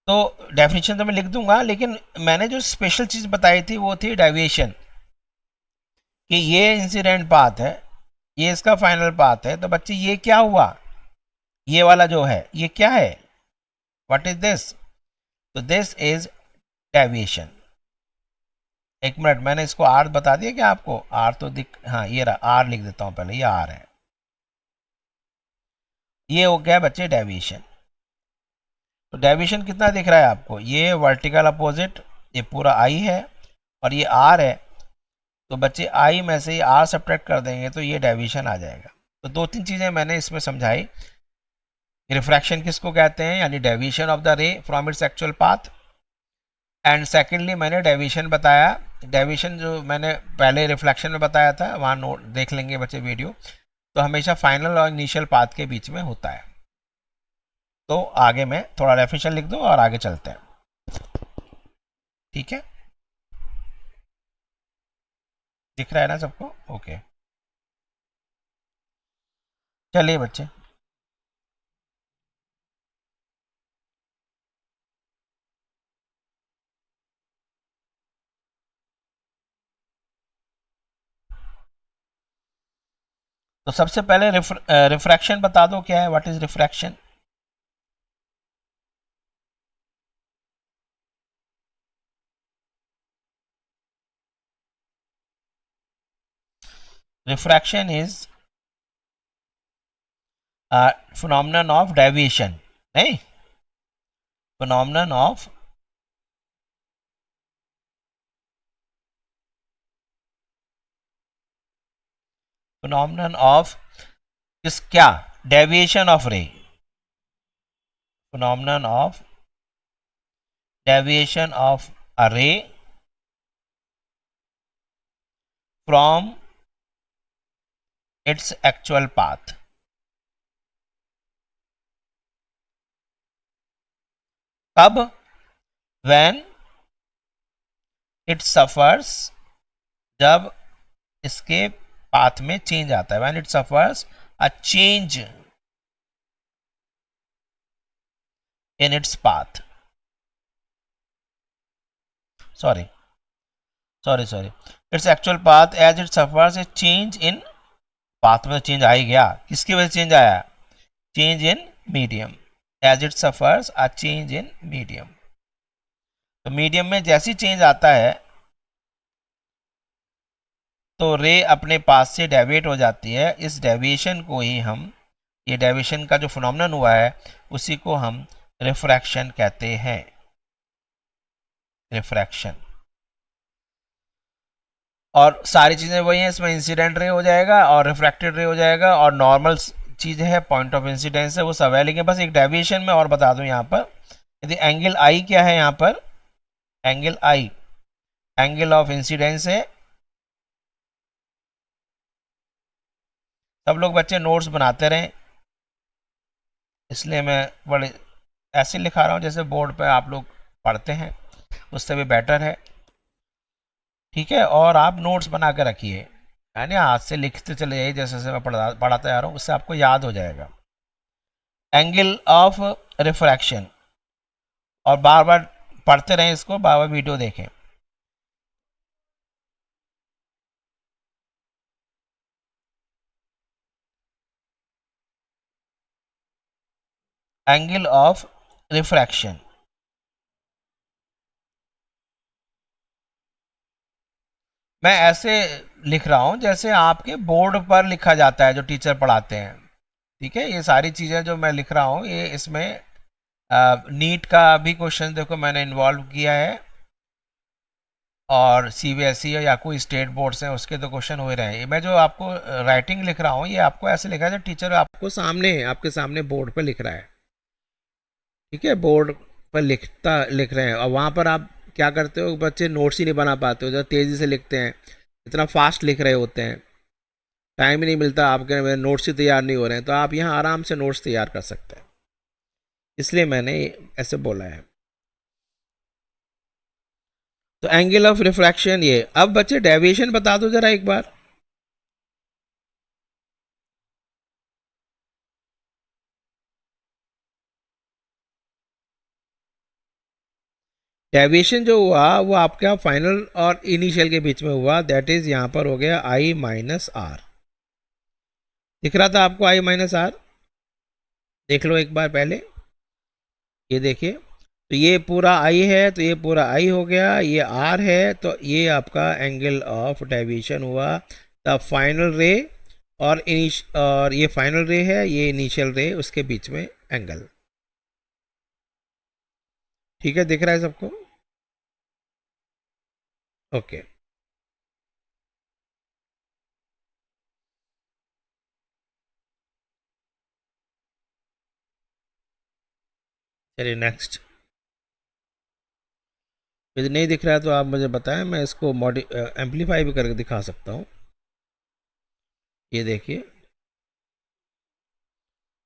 तो डेफिनेशन तो मैं लिख दूंगा, लेकिन मैंने जो स्पेशल चीज बताई थी वो थी डेविएशन, कि ये इंसिडेंट पाथ है, ये इसका फाइनल पाथ है। तो बच्चे ये क्या हुआ, ये वाला जो है ये क्या है, व्हाट इज दिस, तो दिस इज डेविएशन। एक मिनट, मैंने इसको आर बता दिया क्या आपको, आर तो दिख, हाँ ये रहा, आर लिख देता हूं पहले, ये आर है, ये हो गया बच्चे डेविएशन। तो डेविएशन कितना दिख रहा है आपको, ये वर्टिकल अपोजिट, ये पूरा आई है, और ये आर है। तो बच्चे आई में से आर सब्ट्रैक्ट कर देंगे तो ये डेविएशन आ जाएगा। तो दो तीन चीज़ें मैंने इसमें समझाई, रिफ्रैक्शन किसको कहते हैं, यानी डेविएशन ऑफ द रे from its actual path. And secondly मैंने डेविएशन बताया, डेविएशन जो मैंने पहले रिफ्लेक्शन में बताया था, वहाँ नोट देख लेंगे बच्चे वीडियो। तो हमेशा फाइनल और इनिशियल पाथ के बीच में होता है। तो आगे मैं थोड़ा डेफिनेशन लिख दूं और आगे चलते हैं। ठीक है, दिख रहा है ना सबको? ओके, चलिए बच्चे। तो सबसे पहले रिफ्रैक्शन बता दो क्या है, what is refraction? Refraction is phenomenon of deviation, नहीं, phenomenon of phenomenon of किस क्या? डेविएशन ऑफ रे, phenomenon of deviation of a ray from its actual path. कब? when it suffers, जब इसके पाथ में चेंज आता है, when it suffers a change in its path, sorry its actual path as it suffers a change in path में change आ ही गया, किसकी वजह से चेंज आया? Change in medium, as it suffers a change in medium. तो medium में जैसी चेंज आता है तो रे अपने पास से डेविएट हो जाती है। इस डेविएशन को ही हम, ये डेविएशन का जो फिनोमेनन हुआ है उसी को हम रिफ्रैक्शन कहते हैं, रिफ्रैक्शन। और सारी चीज़ें वही हैं, इसमें इंसिडेंट रे हो जाएगा और रिफ्रैक्टेड रे हो जाएगा और नॉर्मल चीज़ है, पॉइंट ऑफ इंसिडेंस है, वो सब है। लेकिन बस एक डेविएशन में और बता दूं यहाँ पर, यदि एंगल आई क्या है यहाँ पर, angle I angle of incidence है। सब लोग बच्चे नोट्स बनाते रहें, इसलिए मैं बड़े ऐसे लिखा रहा हूँ जैसे बोर्ड पे आप लोग पढ़ते हैं, उससे भी बेटर है। ठीक है, और आप नोट्स बना के रखिए, यानी हाथ से लिखते चले जाइए, जैसे जैसे मैं पढ़ाता जा रहा हूँ उससे आपको याद हो जाएगा। एंगल ऑफ रिफ्रैक्शन, और बार बार पढ़ते रहें इसको, बार बार वीडियो देखें। एंगल ऑफ रिफ्रैक्शन, मैं ऐसे लिख रहा हूं जैसे आपके बोर्ड पर लिखा जाता है, जो टीचर पढ़ाते हैं। ठीक है, ये सारी चीज़ें जो मैं लिख रहा हूं ये इसमें नीट का भी क्वेश्चन देखो मैंने इन्वॉल्व किया है, और सीबीएसई या कोई स्टेट बोर्ड से उसके तो क्वेश्चन हो ही रहे हैं। मैं जो आपको राइटिंग लिख रहा हूँ ये आपको ऐसे लिखा है जो टीचर आपको सामने, आपके सामने बोर्ड पर लिख रहा है। ठीक है, बोर्ड पर लिख रहे हैं, और वहाँ पर आप क्या करते हो, बच्चे नोट्स ही नहीं बना पाते हो, जब तेज़ी से लिखते हैं, इतना फास्ट लिख रहे होते हैं, टाइम ही नहीं मिलता, आपके मेरे नोट्स ही तैयार नहीं हो रहे हैं, तो आप यहाँ आराम से नोट्स तैयार कर सकते हैं, इसलिए मैंने ऐसे बोला है। तो एंगल ऑफ रिफ्रैक्शन ये। अब बच्चे डेविएशन बता दो जरा एक बार। डेविएशन जो हुआ वो आपका फाइनल और इनिशियल के बीच में हुआ, दैट इज यहां पर हो गया आई माइनस आर। दिख रहा था आपको आई माइनस आर? देख लो एक बार पहले, ये देखिए, तो ये पूरा आई है, तो ये पूरा आई हो गया, ये आर है, तो ये आपका एंगल ऑफ डेविएशन हुआ, द फाइनल रे और ये फाइनल रे है, ये इनिशियल रे, उसके बीच में एंगल। ठीक है, दिख रहा है सबको? ओके, चलिए नेक्स्ट। यदि नहीं दिख रहा है तो आप मुझे बताएं, मैं इसको एम्पलीफाई भी करके दिखा सकता हूँ। ये देखिए,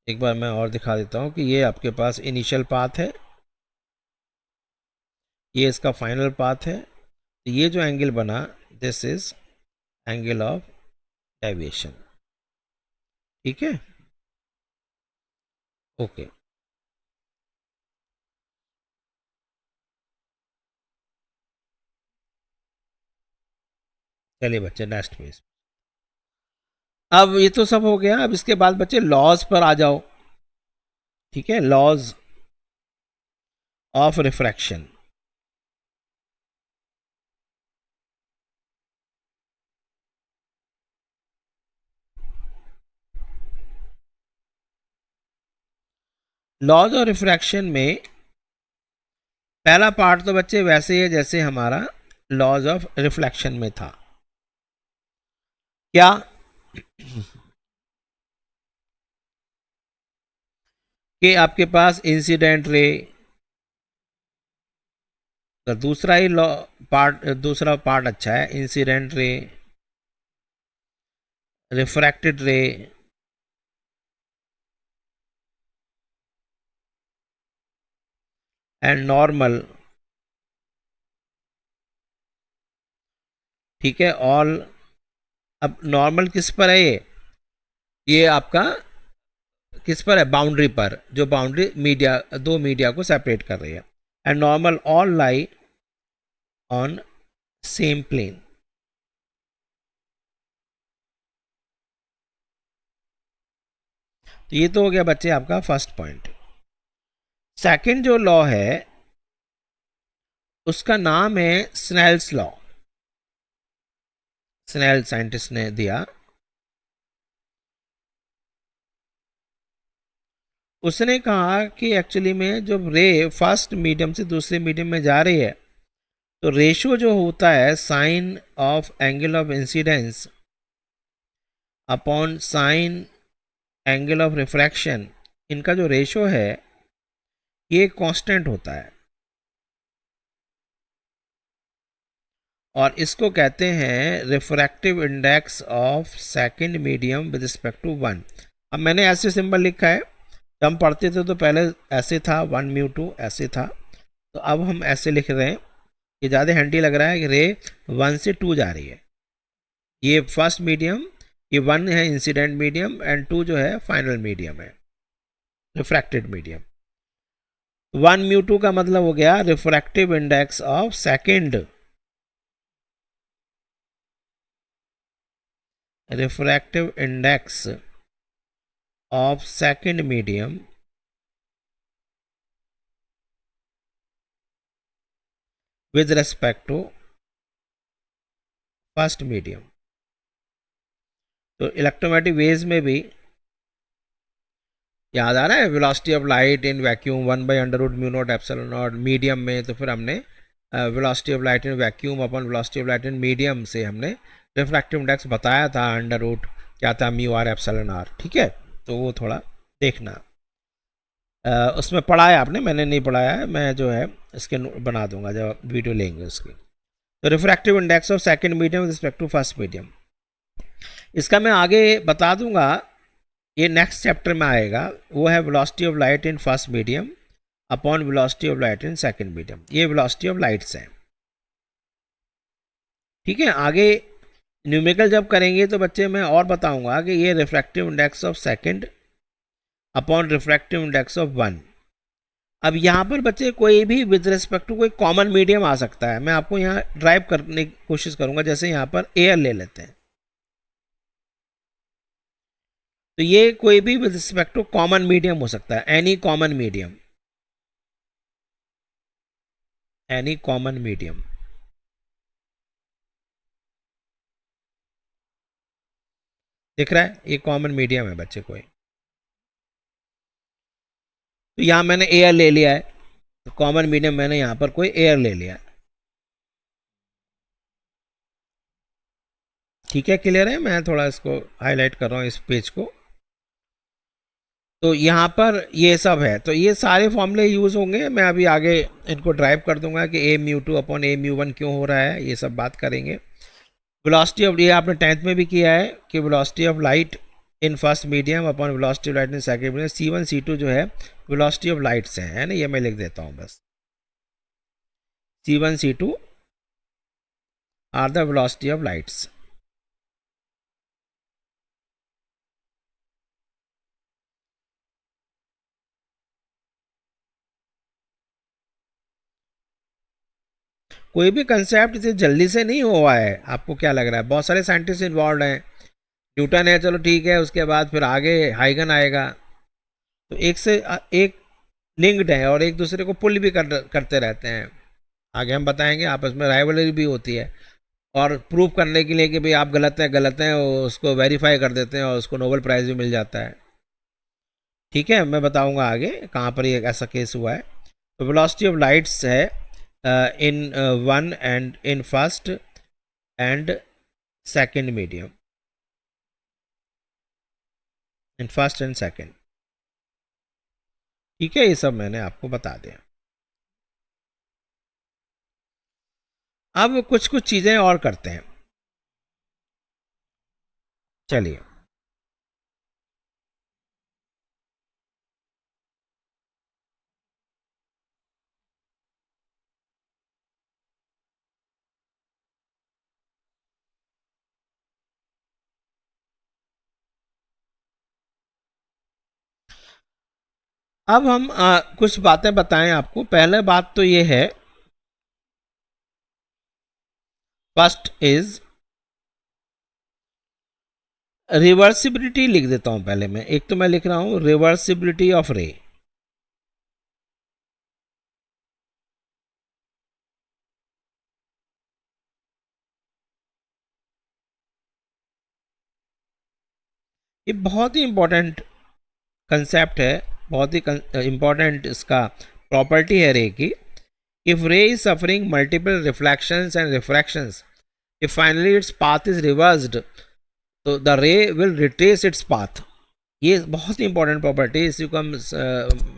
एक बार मैं और दिखा देता हूँ कि ये आपके पास इनिशियल पाथ है, ये इसका फाइनल पाथ है। तो ये जो एंगल बना, this is angle of deviation. ठीक है, ओके। चलिए बच्चे नेक्स्ट पेज। अब ये तो सब हो गया, अब इसके बाद बच्चे लॉज पर आ जाओ। ठीक है, laws of refraction. Laws of refraction में पहला पार्ट तो बच्चे वैसे ही है जैसे हमारा लॉज ऑफ रिफ्लेक्शन में था। क्या? कि आपके पास इंसिडेंट रे, तो दूसरा ही लॉ पार्ट, दूसरा पार्ट अच्छा है, इंसिडेंट रे, रिफ्रैक्टेड रे, एंड नॉर्मल। ठीक है, ऑल। अब नॉर्मल किस पर है? ये आपका किस पर है? बाउंड्री पर, जो बाउंड्री मीडिया, दो मीडिया को सेपरेट कर रही है। And normal all lie on same plane. तो ये तो हो गया बच्चे आपका फर्स्ट पॉइंट। सेकंड जो लॉ है उसका नाम है स्नेल्स लॉ। स्नेल साइंटिस्ट ने दिया। उसने कहा कि एक्चुअली में जब रे फर्स्ट मीडियम से दूसरे मीडियम में जा रही है तो रेशो जो होता है sine of angle of incidence upon sine angle of refraction, इनका जो रेशो है ये कांस्टेंट होता है और इसको कहते हैं refractive index of second medium with respect to one. अब मैंने ऐसे सिंबल लिखा है, जब हम पढ़ते थे तो पहले ऐसे था, 1μ2 ऐसे था, तो अब हम ऐसे लिख रहे हैं। ये ज़्यादा हैंडी लग रहा है कि रे 1 से 2 जा रही है। ये फर्स्ट मीडियम, ये 1 है इंसिडेंट मीडियम एंड 2 जो है फाइनल मीडियम है, रिफ्रैक्टेड मीडियम। 1μ2 का मतलब हो गया refractive index of second, refractive index of second medium with respect to first medium. तो इलेक्ट्रोमैग्नेटिक वेव्स में भी याद आ रहा है, velocity of light in vacuum 1/√μ0 medium में, तो फिर हमने velocity of light in vacuum upon velocity of light in medium से हमने रिफ्रैक्टिव इंडेक्स बताया था, अंडर रूट क्या था, μr/ε। ठीक है, तो वो थोड़ा देखना। उसमें पढ़ाया आपने, मैंने नहीं पढ़ाया है, मैं जो है इसके बना दूंगा जब वीडियो लेंगे उसकी। तो refractive index of second medium with respect to first medium, इसका मैं आगे बता दूंगा, ये नेक्स्ट चैप्टर में आएगा। वो है velocity of light in first medium upon velocity of light in second medium. ये वेलोसिटी ऑफ लाइट्स है। ठीक है, आगे न्यूमेरिकल जब करेंगे तो बच्चे मैं और बताऊंगा कि ये refractive index of second upon refractive index of one. अब यहाँ पर बच्चे कोई भी विद रिस्पेक्ट टू कोई कॉमन मीडियम आ सकता है। मैं आपको यहाँ ड्राइव करने की कोशिश करूंगा। जैसे यहाँ पर एयर ले लेते हैं, तो ये कोई भी with respect to common medium हो सकता है, any common medium, any common medium. दिख रहा है, ये कॉमन मीडियम है बच्चे कोई। तो यहां मैंने एयर ले लिया है, तो कॉमन मीडियम मैंने यहां पर कोई एयर ले लिया। ठीक है, क्लियर है? मैं थोड़ा इसको हाईलाइट कर रहा हूं इस पेज को। तो यहाँ पर ये सब है, तो ये सारे फॉर्मूले यूज़ होंगे। मैं अभी आगे इनको ड्राइव कर दूंगा कि a μ2 अपॉन a μ1 क्यों हो रहा है, ये सब बात करेंगे। वेलोसिटी ऑफ, ये आपने 10th में भी किया है कि velocity of light in first medium upon velocity of light in second medium. C1 C2 जो है वेलोसिटी ऑफ लाइट्स हैं, है ना, ये मैं लिख देता हूँ बस। C1 C2 are the velocity of lights. कोई भी कंसेप्ट इतनी जल्दी से नहीं हुआ है, आपको क्या लग रहा है? बहुत सारे साइंटिस्ट इन्वॉल्व हैं। न्यूटन है, चलो ठीक है, उसके बाद फिर आगे हाइगन आएगा। तो एक से एक लिंक्ड है और एक दूसरे को पुल भी करते रहते हैं। आगे हम बताएंगे, आपस में राइवलरी भी होती है। और प्रूव करने के लिए कि भाई आप गलत हैं, उसको वेरीफाई कर देते हैं और उसको नोबेल प्राइज़ भी मिल जाता है। ठीक है, मैं बताऊंगा आगे कहाँ पर ये ऐसा केस हुआ है। तो वेलोसिटी ऑफ लाइट्स है in one and in first and second medium, in first and second. ठीक है, ये सब मैंने आपको बता दिया। अब कुछ कुछ चीज़ें और करते हैं, चलिए। अब हम कुछ बातें बताएं आपको। पहले बात तो ये है, फर्स्ट इज रिवर्सिबिलिटी। लिख देता हूं पहले मैं, एक तो मैं लिख रहा हूं रिवर्सिबिलिटी ऑफ रे। ये बहुत ही इंपॉर्टेंट कंसेप्ट है, बहुत ही इंपॉर्टेंट इसका प्रॉपर्टी है रे की। If ray is suffering multiple reflections and refractions, if finally its path is reversed, तो the ray will retrace its path. ये बहुत ही इंपॉर्टेंट प्रॉपर्टी है, इसी को हम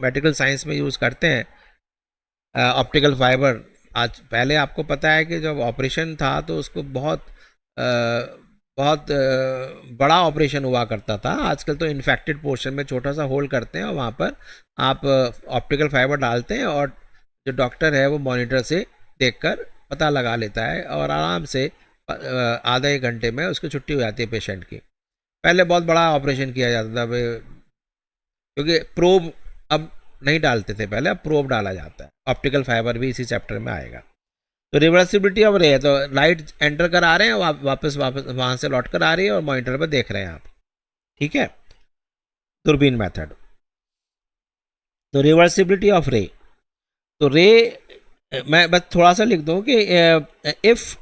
मेडिकल साइंस में यूज़ करते हैं। ऑप्टिकल फाइबर, आज पहले आपको पता है कि जब ऑपरेशन था तो उसको बहुत बड़ा ऑपरेशन हुआ करता था। आजकल तो इन्फेक्टेड पोर्शन में छोटा सा होल करते हैं और वहाँ पर आप ऑप्टिकल फाइबर डालते हैं और जो डॉक्टर है वो मॉनिटर से देखकर पता लगा लेता है और आराम से आधा एक घंटे में उसकी छुट्टी हो जाती है पेशेंट की। पहले बहुत बड़ा ऑपरेशन किया जाता था क्योंकि प्रोब अब नहीं डालते थे पहले, अब प्रोब डाला जाता है। ऑप्टिकल फाइबर भी इसी चैप्टर में आएगा। तो रिवर्सिबिलिटी ऑफ रे है, तो लाइट एंटर कर आ रहे हैं, वापस वापस वहाँ से लौट कर आ रही है और मॉनिटर पर देख रहे हैं आप। ठीक है, दूरबीन मेथड। तो रिवर्सिबिलिटी ऑफ रे, तो रे मैं बस थोड़ा सा लिख दूँ कि इफ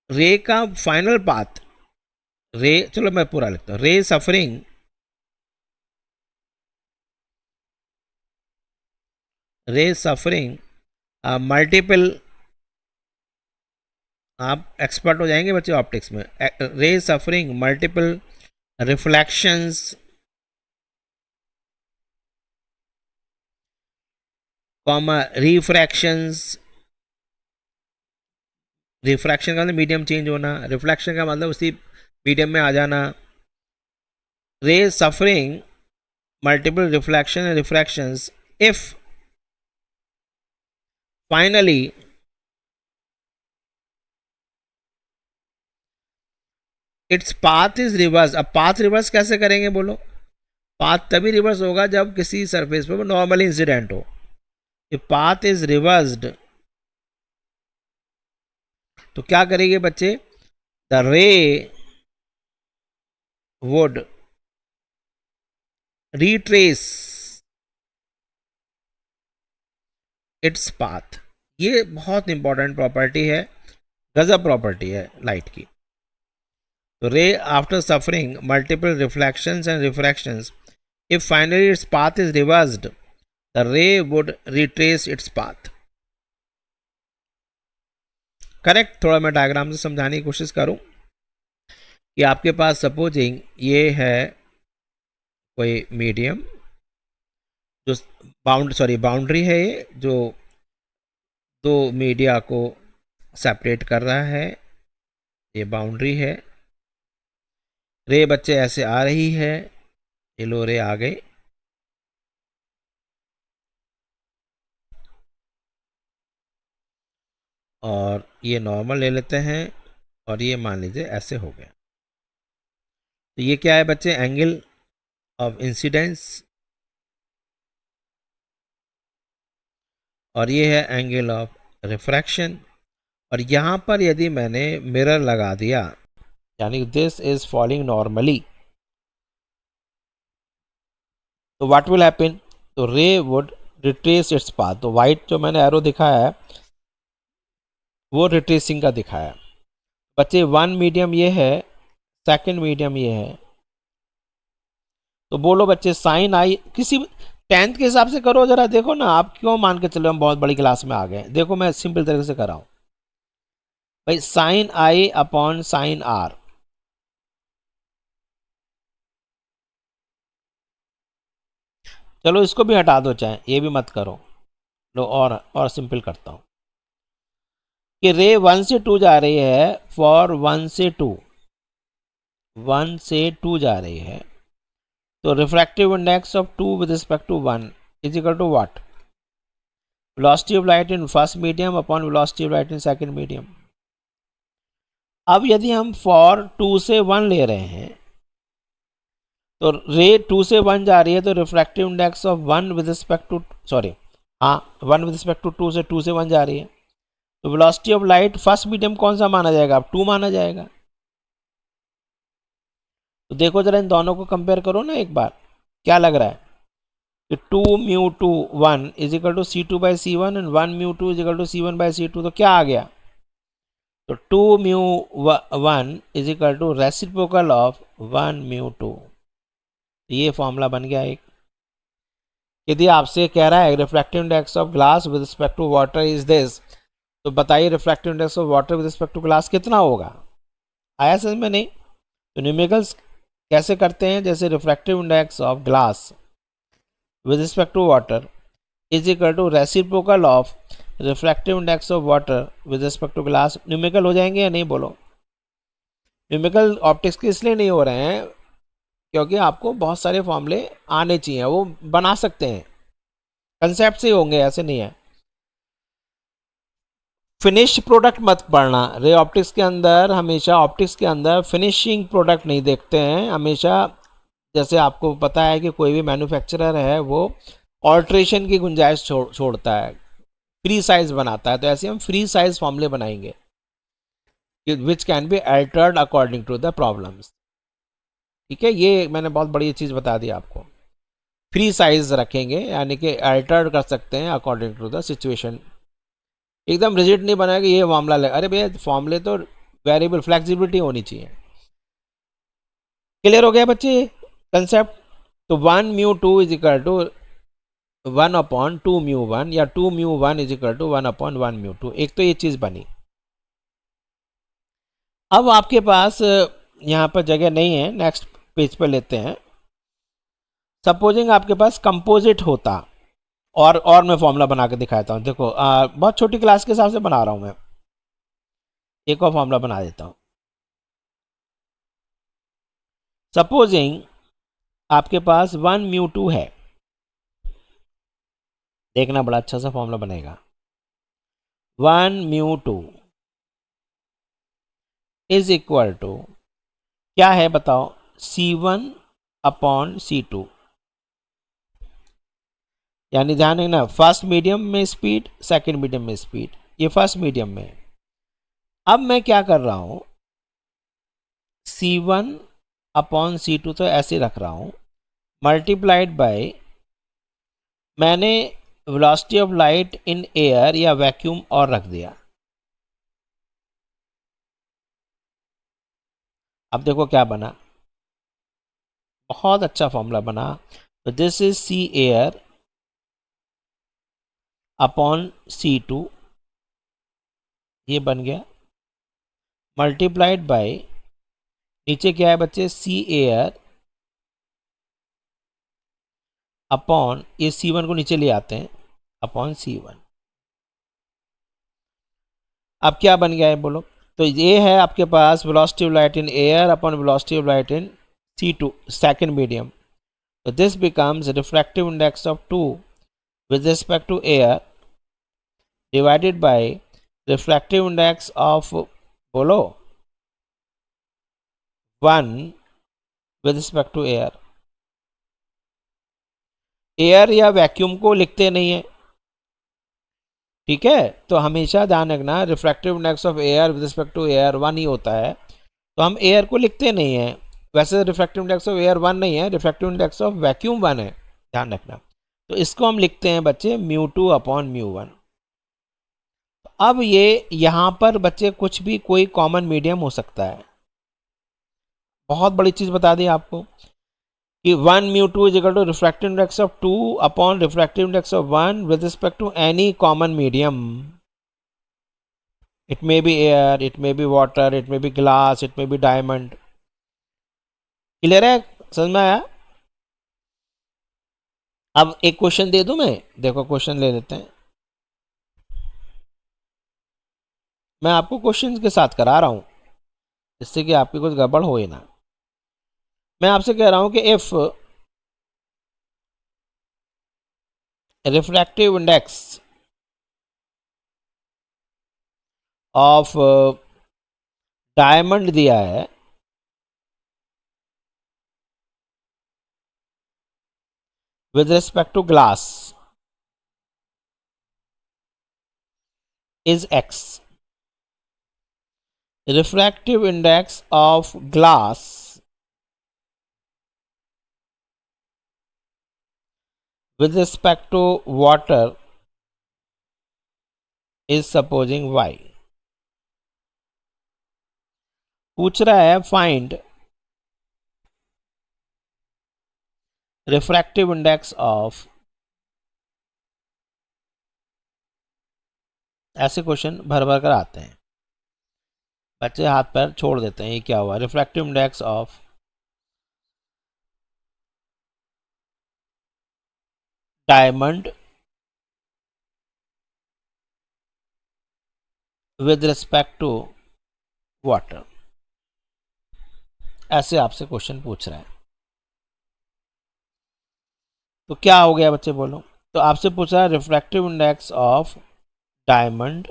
रे का फाइनल पाथ, रे, चलो मैं पूरा लिखता हूँ, रे सफरिंग मल्टीपल, आप एक्सपर्ट हो जाएंगे बच्चे ऑप्टिक्स में। Ray suffering multiple reflections comma refractions. Refraction का मतलब मीडियम चेंज होना, रिफ्लेक्शन का मतलब उसी मीडियम में आ जाना। Ray suffering multiple reflection and refractions if finally its path is reverse. अब पाथ रिवर्स कैसे करेंगे बोलो? पाथ तभी रिवर्स होगा जब किसी सरफेस पर नॉर्मल इंसिडेंट हो। if path is reversed, तो क्या करेंगे बच्चे? The ray would retrace its path. ये बहुत इंपॉर्टेंट प्रॉपर्टी है, गजब प्रॉपर्टी है लाइट की। तो ray after suffering multiple reflections and refractions, if finally its path is reversed, the ray would retrace its path. Correct. थोड़ा मैं डायग्राम से समझाने की कोशिश करूं कि आपके पास सपोजिंग ये है कोई मीडियम, जो बाउंड्री है, ये जो दो मीडिया को सेपरेट कर रहा है, ये बाउंड्री है। रे बच्चे ऐसे आ रही है, ये लो रे आ गई, और ये नॉर्मल ले लेते हैं, और ये मान लीजिए ऐसे हो गया। तो ये क्या है बच्चे, एंगल ऑफ इंसिडेंस, और ये है एंगल ऑफ रिफ्रैक्शन। और यहाँ पर यदि मैंने मिरर लगा दिया, यानी दिस इज फॉलिंग नॉर्मली, तो व्हाट विल हैपन, तो रे वुड रिट्रेस इट्स पाथ। तो वाइट जो मैंने एरो दिखाया है वो रिट्रेसिंग का दिखाया है बच्चे। वन मीडियम ये है, सेकंड मीडियम ये है, तो बोलो बच्चे साइन आई किसी 10th के हिसाब से करो जरा, देखो ना, आप क्यों मान के चलो हम बहुत बड़ी क्लास में आ गए। देखो मैं सिंपल तरीके से कर रहा हूं भाई, sine I upon sine R, चलो इसको भी हटा दो, चाहे ये भी मत करो, लो और सिंपल करता हूं कि रे 1 से 2 जा रही है, फॉर 1 से 2, 1 से 2 जा रही है, तो refractive index of 2 with respect to 1 is equal to what, velocity of light in first medium upon velocity of light in second medium. अब यदि हम फॉर 2 से 1 ले रहे हैं, तो रे 2 से 1 जा रही है, तो refractive index of 1 with respect to, sorry हाँ, 1 विद रिस्पेक्ट टू 2 से 2 से 1 जा रही है, तो velocity of light first medium कौन सा माना जाएगा, अब 2 माना जाएगा। तो देखो जरा इन दोनों को कंपेयर करो ना एक बार, क्या लग रहा है कि 2 mu 2 1 is equal to C two by C one, and 1 mu 2 is equal to C one by C two, तो क्या आ गया, तो 2 mu 1 is equal to reciprocal of 1 mu 2। ये फॉर्मूला बन गया एक। यदि आपसे कह रहा है refractive index of glass with respect to water is this, तो बताइए refractive index of water with respect to glass कितना होगा। आया समझ में नहीं, तो न्यूमेरिकल्स कैसे करते हैं, जैसे refractive index of glass with respect to water is equal to reciprocal of refractive index of water with respect to glass. Numerical हो जाएंगे या नहीं बोलो। न्यूमेरिकल ऑप्टिक्स के इसलिए नहीं हो रहे हैं क्योंकि आपको बहुत सारे फॉर्मूले आने चाहिए, वो बना सकते हैं, कंसेप्ट से ही होंगे, ऐसे नहीं है। फिनिश प्रोडक्ट मत पढ़ना, रे ऑप्टिक्स के अंदर हमेशा, ऑप्टिक्स के अंदर फिनिशिंग प्रोडक्ट नहीं देखते हैं हमेशा। जैसे आपको पता है कि कोई भी मैन्युफैक्चरर है वो ऑल्ट्रेशन की गुंजाइश छोड़ता है, फ्री साइज बनाता है, तो ऐसे हम फ्री साइज फॉर्मूले बनाएंगे which can be altered according to the problems. ठीक है, ये मैंने बहुत बड़ी चीज़ बता दी आपको। फ्री साइज रखेंगे यानी कि अल्टर्ड कर सकते हैं अकॉर्डिंग टू द सिचुएशन, एकदम रिजिड नहीं बनाएगा ये मामला लगे। अरे भैया फॉर्मूले तो वेरिएबल, फ्लेक्सिबिलिटी होनी चाहिए। क्लियर हो गया बच्चे कंसेप्ट। तो 1 mu 2 is equal to 1 upon 2 mu 1, या 2 mu 1 is equal to 1 upon 1 mu 2। एक तो ये चीज़ बनी। अब आपके पास यहाँ पर जगह नहीं है, नेक्स्ट पेज पर लेते हैं। सपोजिंग आपके पास कंपोजिट होता, और मैं फॉर्मूला बना के दिखाता हूँ। देखो बहुत छोटी क्लास के हिसाब से बना रहा हूँ मैं, एक और फॉर्मूला बना देता हूँ। सपोजिंग आपके पास 1 म्यू 2 है, देखना बड़ा अच्छा सा फॉर्मूला बनेगा। 1 म्यू 2 इज इक्वल टू क्या है बताओ, C1 अपॉन C2। यानी ध्यान रखना, फर्स्ट मीडियम में स्पीड, सेकंड मीडियम में स्पीड, ये फर्स्ट मीडियम में है। अब मैं क्या कर रहा हूं, C1 अपॉन C2 तो ऐसे रख रहा हूं, मल्टीप्लाइड बाय, मैंने velocity of light in air या वैक्यूम और रख दिया। अब देखो क्या बना, बहुत अच्छा फॉर्मूला बना। तो this is C air upon C2, ये बन गया, मल्टीप्लाइड बाय, नीचे क्या है बच्चे, C एयर अपॉन, ये C1 को नीचे ले आते हैं, अपॉन C1। अब क्या बन गया है बोलो, तो ये है आपके पास velocity of light in air upon velocity of light in C2 second medium. So this becomes refractive index of 2 with respect to air divided by refractive index of बोलो 1 with respect to air. Air या vacuum को लिखते नहीं है, ठीक है, तो हमेशा ध्यान रखना refractive index of air with respect to air 1 ही होता है, तो हम एयर को लिखते नहीं है. वैसे रिफ्रैक्टिव इंडेक्स ऑफ एयर 1 नहीं है, रिफ्रैक्टिव इंडेक्स ऑफ वैक्यूम 1 है, ध्यान रखना. तो इसको हम लिखते हैं बच्चे μ2 अपॉन μ1. अब ये यहाँ पर बच्चे कुछ भी कोई कॉमन मीडियम हो सकता है. बहुत बड़ी चीज़ बता दी आपको कि 1 μ2 is equal to refractive index of 2 upon refractive index of 1 with respect to any common medium. It may be air, it may be water, it may be glass, it may be diamond. Clear है, समझ में आया? अब एक question दे दूं मैं, देखो question ले लेते हैं. मैं आपको क्वेश्चन के साथ करा रहा हूं जिससे कि आपकी कुछ गड़बड़ हो ही ना. मैं आपसे कह रहा हूं कि if refractive index of diamond दिया है with respect to glass is x. Refractive index of glass with respect to water is supposing y. पूछ रहा है फाइंड रिफ्रैक्टिव इंडेक्स ऑफ, ऐसे क्वेश्चन भर भर कर आते हैं, बच्चे हाथ पैर छोड़ देते हैं. ये क्या हुआ? Refractive index of diamond with respect to water, ऐसे आपसे क्वेश्चन पूछ रहा है. तो क्या हो गया बच्चे बोलो? तो आपसे पूछा है refractive index of diamond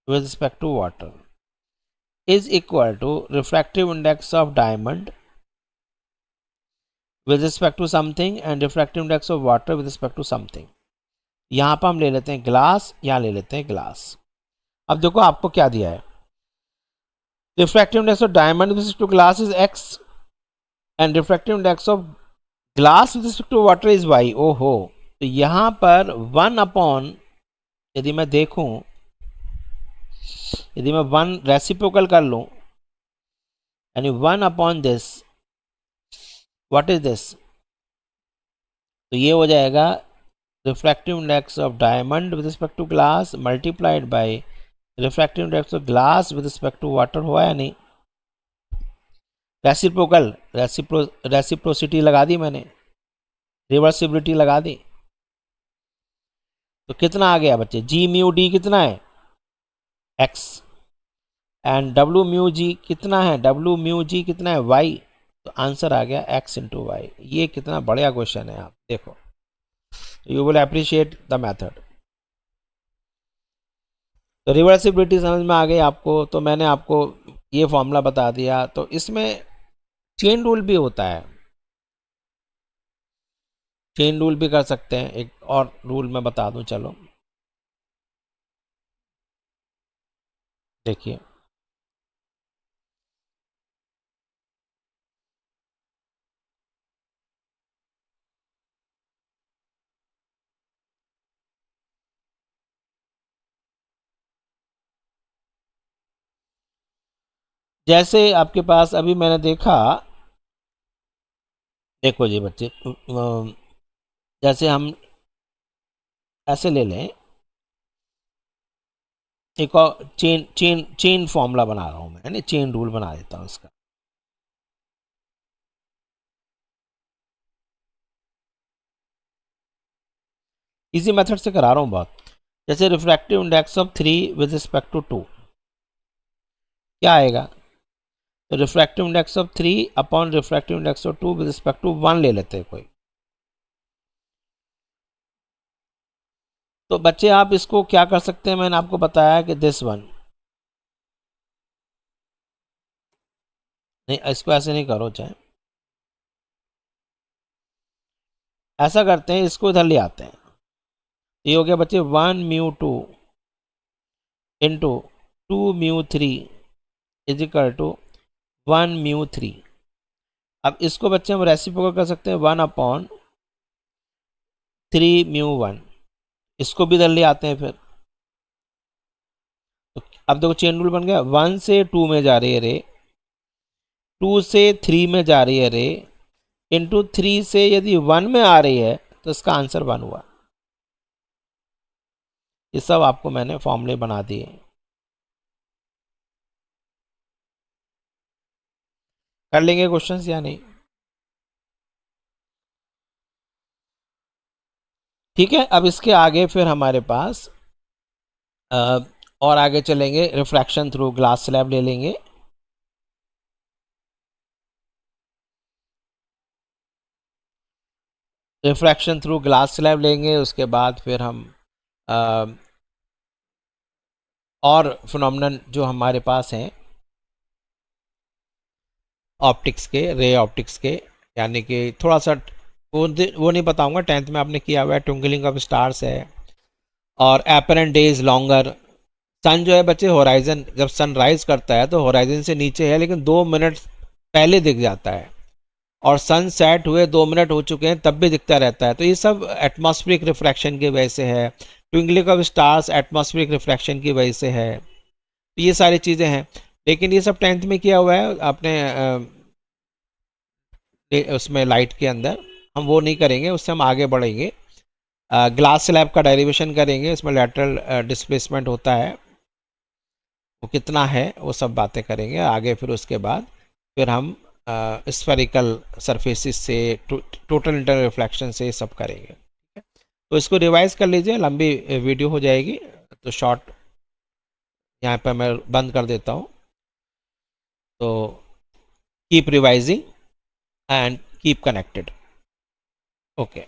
with respect to water is equal to refractive index of diamond with respect to something and refractive index of water with respect to something. यहां पर हम ले लेते हैं ग्लास, यहां ले लेते हैं ग्लास. अब देखो आपको क्या दिया है, refractive index of diamond with respect to glass is x and refractive index of glass with respect to water is y. ओहो, तो यहां पर 1 अपॉन, यदि मैं देखूं, यदि मैं 1 रेसिप्रोकल कर लूं यानी 1 upon this, what is this, तो ये हो जाएगा refractive index of diamond with respect to glass multiplied by refractive index of glass with respect to water. हुआ या नहीं? रेसिप्रोकल, रेसिप्रोसिटी लगा दी मैंने, रिवर्सिबिलिटी लगा दी. तो कितना आ गया बच्चे? जी म्यू डी कितना है? x and W mu G कितना है? डब्ल्यू म्यू जी कितना है? y. तो आंसर आ गया x इंटू वाई. ये कितना बढ़िया क्वेश्चन है, आप देखो, you will appreciate the method. तो रिवर्सिबिलिटी समझ में आ गई आपको, तो मैंने आपको ये फॉर्मूला बता दिया. तो इसमें चेन रूल भी होता है, चेन रूल भी कर सकते हैं. एक और रूल मैं बता दूं, चलो देखिए. जैसे आपके पास अभी मैंने देखा, देखो जी बच्चे, जैसे हम ऐसे ले लें, एक और चेन चेन चेन फॉर्मूला बना रहा हूं मैं, यानी चेन रूल बना देता हूं इसका. इसी मेथड से करा रहा हूं बहुत. जैसे refractive index of 3 with respect to 2, क्या आएगा? तो refractive index of 3 upon refractive index of 2 with respect to 1 ले लेते हैं कोई। तो बच्चे आप इसको क्या कर सकते हैं, मैंने आपको बताया कि दिस वन, नहीं इसको ऐसे नहीं करो, चाहे ऐसा करते हैं, इसको इधर ले आते हैं। ये हो गया बच्चे 1 μ2 इंटू 2 μ3 इज इक्वल टू 1 μ3। अब इसको बच्चे हम रेसिप्रोकल कर सकते हैं 1/3 μ1। इसको भी इधर ले आते हैं फिर। तो अब देखो चेन रूल बन गया, 1 से 2 में जा रही है रे, 2 से 3 में जा रही है रे, इंटू 3 से यदि 1 में आ रही है तो इसका आंसर 1 हुआ। ये सब आपको मैंने फॉर्मूले बना दिए। कर लेंगे क्वेश्चंस या नहीं? ठीक है, अब इसके आगे फिर हमारे पास और आगे चलेंगे, रिफ्रैक्शन थ्रू ग्लास स्लैब ले लेंगे। रिफ्रैक्शन थ्रू ग्लास स्लैब लेंगे, उसके बाद फिर हम अ, और फिनोमिनन जो हमारे पास हैं ऑप्टिक्स के, रे ऑप्टिक्स के, यानी कि थोड़ा सा वो नहीं बताऊंगा, 10th में आपने किया हुआ है, ट्विंकलिंग ऑफ स्टार्स है, और एपरेंट डेज लॉन्गर। सन जो है बच्चे होराइजन, जब सन राइज करता है तो होराइजन से नीचे है, लेकिन 2 मिनट पहले दिख जाता है, और सन सेट हुए 2 मिनट हो चुके हैं तब भी दिखता रहता है। तो ये सब एटमॉस्फेरिक रिफ्रैक्शन की वजह से है। Twinkling of stars atmospheric refraction की वजह से है। तो ये सारी चीज़ें हैं, लेकिन ये सब 10th में किया हुआ है आपने, उसमें लाइट के अंदर हम वो नहीं करेंगे, उससे हम आगे बढ़ेंगे। ग्लास स्लैब का डेरिवेशन करेंगे, इसमें लैटरल डिस्प्लेसमेंट होता है, वो कितना है वो सब बातें करेंगे आगे। फिर उसके बाद फिर हम स्फेरिकल सरफेसिस से, टोटल इंटरनल रिफ्लेक्शन से ये सब करेंगे। तो इसको रिवाइज कर लीजिए, लंबी वीडियो हो जाएगी, तो शॉर्ट यहाँ पर मैं बंद कर देता हूँ। तो keep revising and keep connected. Okay.